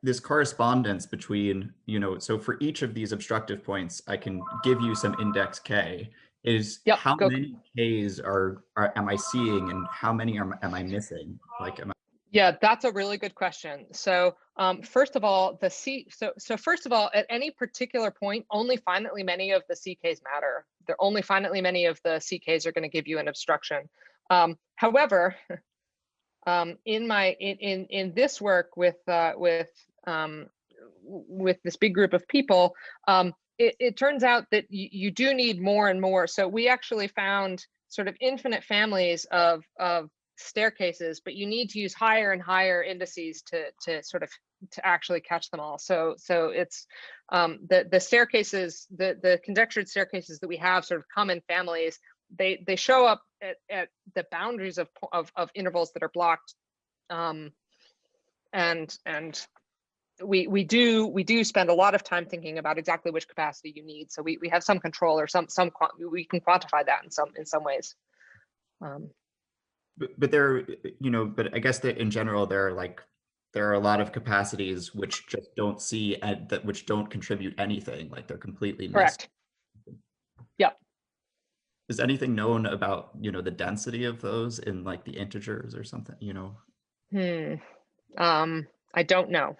this correspondence between, so for each of these obstructive points, I can give you some index K. Yep, how many Ks am I seeing, and how many am I missing? Yeah, that's a really good question. So first of all, first of all, at any particular point, only finitely many of the CKs matter. Only finitely many of the CKs are going to give you an obstruction. However, in this work with this big group of people, it turns out that you do need more and more. So we actually found sort of infinite families of staircases, but you need to use higher and higher indices to actually catch them all. So it's the staircases, the conjectured staircases that we have sort of come in families. They show up at the boundaries of intervals that are blocked, and we do spend a lot of time thinking about exactly which capacity you need. So we have some control, or we can quantify that in some ways. But but I guess that in general there are a lot of capacities which just don't see which don't contribute anything, like they're completely missed. Correct. Yep. Is anything known about the density of those in like the integers or something? I don't know.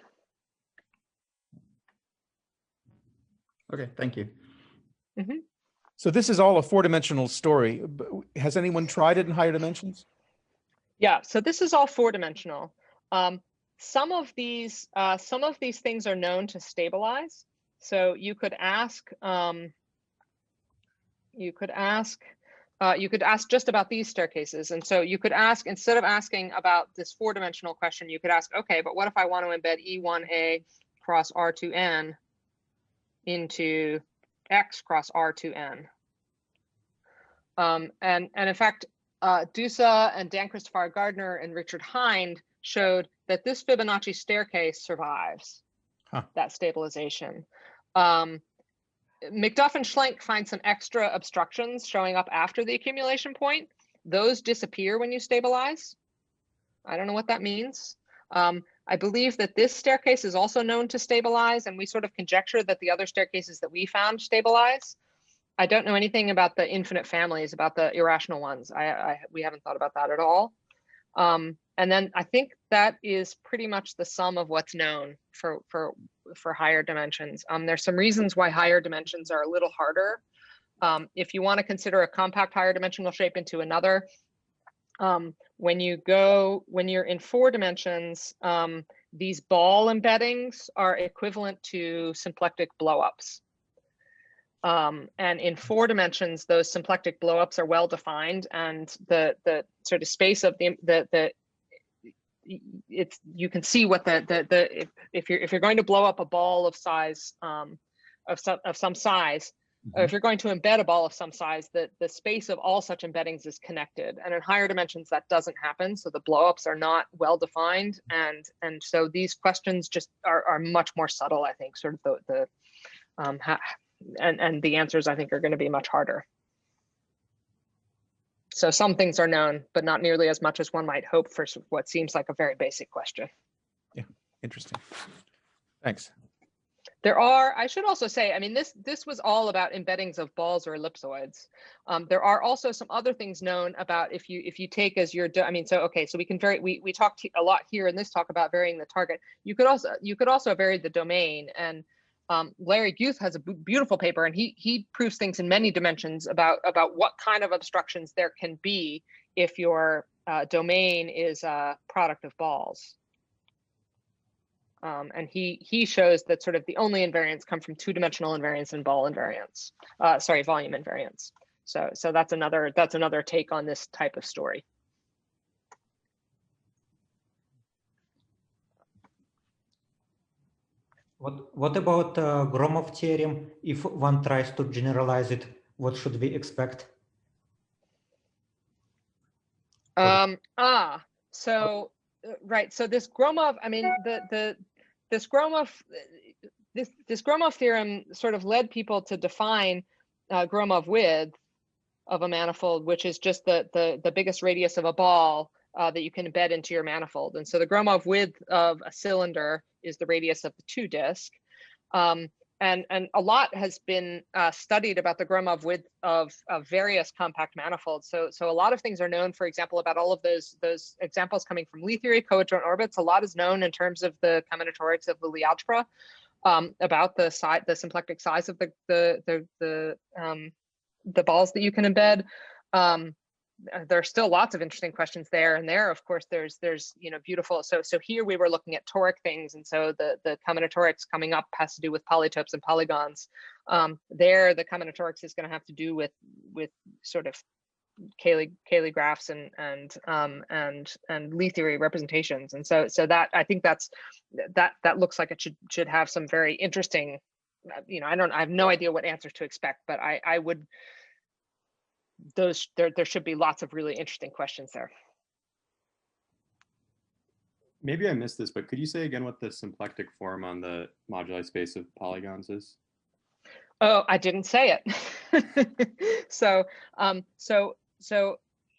Okay, thank you. So this is all a 4-dimensional story. Has anyone tried it in higher dimensions? Yeah, so this is all 4-dimensional. Some of these things are known to stabilize. So you could ask just about these staircases. And so you could ask, instead of asking about this 4-dimensional question, you could ask, okay, but what if I want to embed E1A cross R2N into X cross R2N? And in fact, Dusa and Dan Christopher Gardner and Richard Hind showed that this Fibonacci staircase survives that stabilization. McDuff and Schlenk find some extra obstructions showing up after the accumulation point. Those disappear when you stabilize. I don't know what that means. I believe that this staircase is also known to stabilize, and we sort of conjecture that the other staircases that we found stabilize. I don't know anything about the infinite families, about the irrational ones. We haven't thought about that at all. And then I think that is pretty much the sum of what's known for higher dimensions. There's some reasons why higher dimensions are a little harder. If you want to consider a compact higher dimensional shape into another, when you're in 4 dimensions, these ball embeddings are equivalent to symplectic blowups. And in 4 dimensions, those symplectic blowups are well defined, and the sort of space of you can see what if you're going to blow up a ball of size of some size, or if you're going to embed a ball of some size, the space of all such embeddings is connected. And in higher dimensions, that doesn't happen. So the blowups are not well defined. And so these questions just are much more subtle, I think, sort of and the answers, I think, are going to be much harder. So some things are known, but not nearly as much as one might hope for what seems like a very basic question. Yeah, interesting. Thanks. There are, I should also say, I mean, this was all about embeddings of balls or ellipsoids. There are also some other things known about if you take as your, I mean, so okay, so we can vary. We talked a lot here in this talk about varying the target. You could also vary the domain. And Larry Guth has a beautiful paper, and he proves things in many dimensions about what kind of obstructions there can be if your domain is a product of balls. And he shows that sort of the only invariants come from 2-dimensional invariants and ball invariants. Sorry, volume invariants. So that's another take on this type of story. What about Gromov theorem? If one tries to generalize it, what should we expect? So right. So this Gromov, I mean, this Gromov theorem sort of led people to define Gromov width of a manifold, which is just the biggest radius of a ball that you can embed into your manifold. And so the Gromov width of a cylinder is the radius of the 2-disk. And a lot has been studied about the Gromov width of various compact manifolds. So a lot of things are known, for example, about all of those examples coming from Lie theory, coadjoint orbits. A lot is known in terms of the combinatorics of the Lie algebra about the symplectic size of the balls that you can embed. There are still lots of interesting questions there, and there, of course, there's beautiful. So here we were looking at toric things, and so the combinatorics coming up has to do with polytopes and polygons. There, the combinatorics is going to have to do with sort of Cayley graphs and Lie theory representations, and so that I think that looks like it should have some very interesting. I have no idea what answers to expect, but I would. There should be lots of really interesting questions there. Maybe I missed this, but could you say again what the symplectic form on the moduli space of polygons is? Oh, I didn't say it. So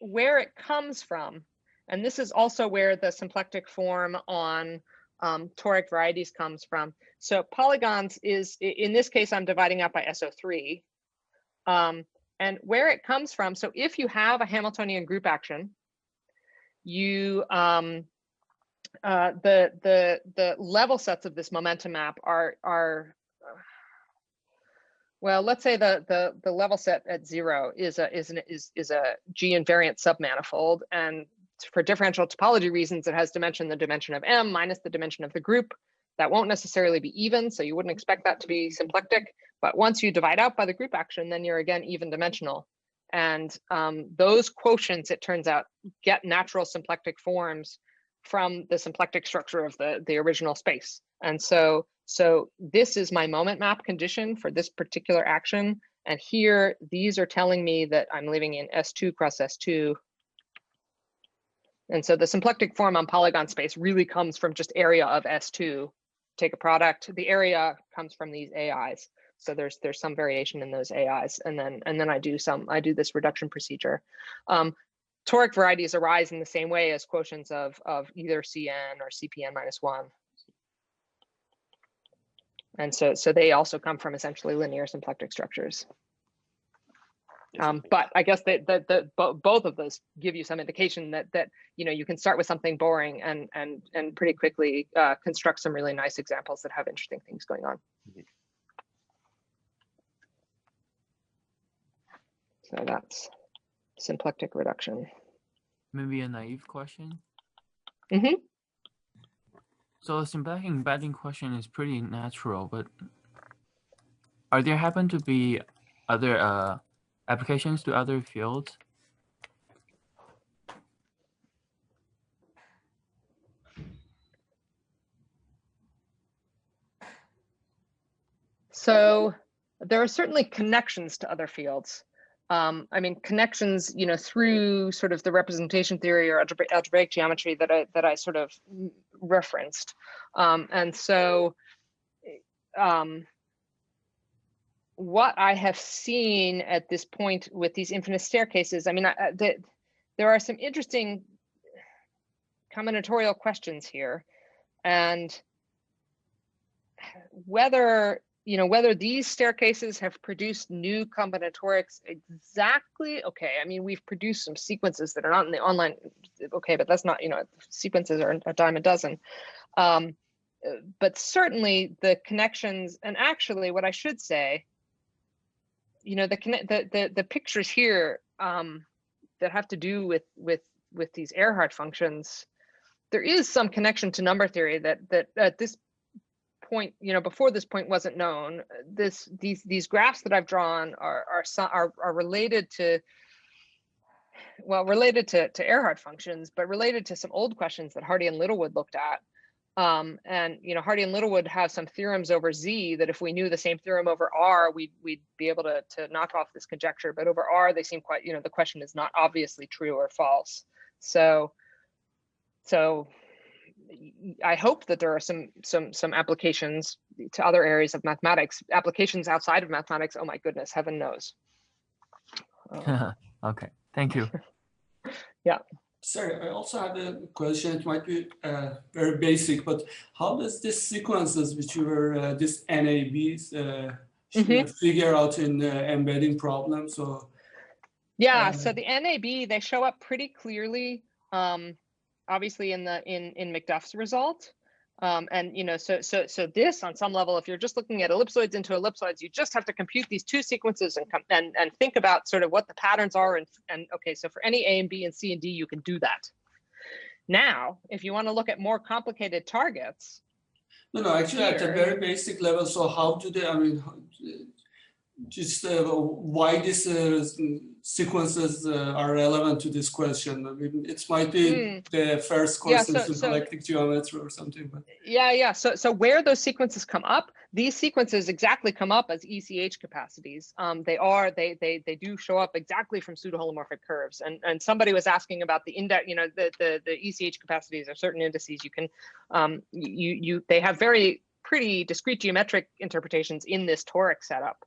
where it comes from, and this is also where the symplectic form on toric varieties comes from. So polygons is, in this case, I'm dividing out by SO3. And where it comes from, so if you have a Hamiltonian group action, you the level sets of this momentum map are well, let's say the level set at 0 is a G invariant submanifold, and for differential topology reasons, it has the dimension of M minus the dimension of the group. That won't necessarily be even, so you wouldn't expect that to be symplectic. But once you divide out by the group action, then you're again even dimensional. And those quotients, it turns out, get natural symplectic forms from the symplectic structure of the original space. And so this is my moment map condition for this particular action. And here, these are telling me that I'm living in S2 cross S2. And so the symplectic form on polygon space really comes from just area of S2. Take a product, the area comes from these AIs. So there's some variation in those AIs, and then I do this reduction procedure. Toric varieties arise in the same way as quotients of either CN or CPN minus 1. And so they also come from essentially linear symplectic structures. But I guess that both of those give you some indication that you can start with something boring and pretty quickly construct some really nice examples that have interesting things going on. So that's symplectic reduction. Maybe a naive question. Mm-hmm. So the symplectic embedding question is pretty natural, but are there happen to be other applications to other fields? So there are certainly connections to other fields. I mean, connections, through sort of the representation theory or algebraic geometry that I sort of referenced. And so what I have seen at this point with these infinite staircases, I mean, there are some interesting combinatorial questions here, and whether these staircases have produced new combinatorics exactly. Okay, I mean, we've produced some sequences that are not in the online. Okay, but that's not, sequences are a dime a dozen. But certainly the connections, and actually what I should say, the pictures here that have to do with these Ehrhart functions, there is some connection to number theory that at this point, before this point wasn't known. These graphs that I've drawn are related to, related to Ehrhart functions, but related to some old questions that Hardy and Littlewood looked at. And Hardy and Littlewood have some theorems over Z that if we knew the same theorem over R, we'd be able to knock off this conjecture. But over R, they seem quite, the question is not obviously true or false. So I hope that there are some applications to other areas of mathematics, applications outside of mathematics. Oh my goodness, heaven knows. Okay, thank you. Yeah. Sorry, I also have a question. It might be very basic, but how does this sequences, which were this NABs, figure out in embedding problems? Or yeah, so the NAB, they show up pretty clearly, obviously in McDuff's result. And so this on some level, if you're just looking at ellipsoids into ellipsoids, you just have to compute these two sequences and think about sort of what the patterns are. And okay, so for any A and B and C and D, you can do that. Now, if you want to look at more complicated targets. No, actually at a very basic level. So how do they, I mean, just why these sequences are relevant to this question? I mean, it might be the first course in symplectic geometry or something. But. Yeah. So where those sequences come up, these sequences exactly come up as ECH capacities. They do show up exactly from pseudo-holomorphic curves. And somebody was asking about the index. The ECH capacities are certain indices. You can they have very pretty discrete geometric interpretations in this toric setup.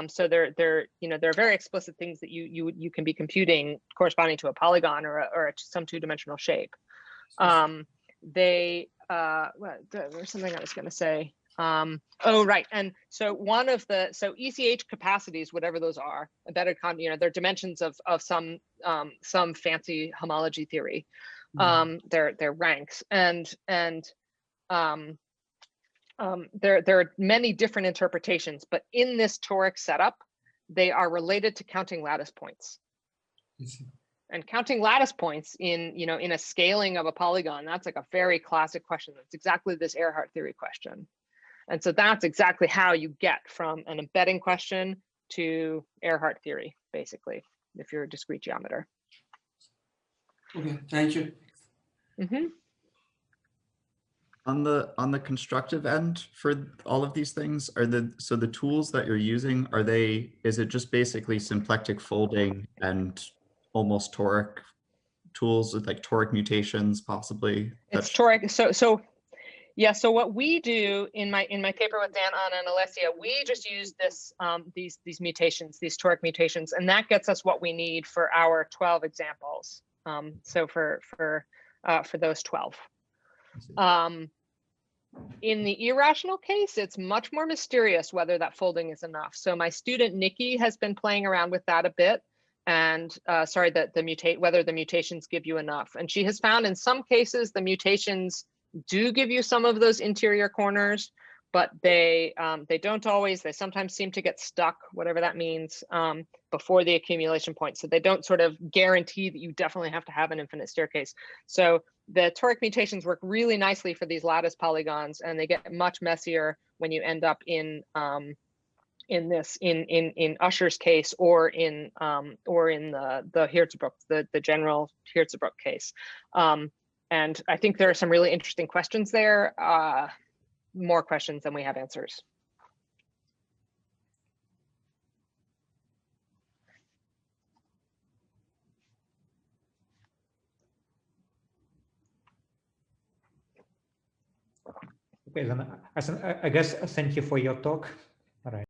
So they're very explicit things that you can be computing corresponding to a polygon or some two-dimensional shape. There's something I was going to say. Oh, right. And so ECH capacities, whatever those are, embedded they're dimensions of some fancy homology theory. They're ranks and there are many different interpretations, but in this toric setup, they are related to counting lattice points. And counting lattice points in a scaling of a polygon, that's like a very classic question. That's exactly this Ehrhart theory question. And so that's exactly how you get from an embedding question to Ehrhart theory, basically, if you're a discrete geometer. Okay, thank you. Mm-hmm. On the constructive end for all of these things, so the tools that you're using, is it just basically symplectic folding and almost toric tools with like toric mutations possibly? It's toric. So what we do in my paper with Dan, Anna, and Alessia, we just use these mutations, these toric mutations, and that gets us what we need for our 12 examples. So for those 12. In the irrational case, it's much more mysterious whether that folding is enough. So my student Nikki has been playing around with that a bit. and sorry, that whether the mutations give you enough. And she has found in some cases the mutations do give you some of those interior corners, but they don't always. They sometimes seem to get stuck, whatever that means, before the accumulation point. So they don't sort of guarantee that you definitely have to have an infinite staircase. So the toric mutations work really nicely for these lattice polygons, and they get much messier when you end up in Usher's case, or in the Hirzebruch, the general Hirzebruch case. And I think there are some really interesting questions there, more questions than we have answers. Okay, then I guess thank you for your talk. All right.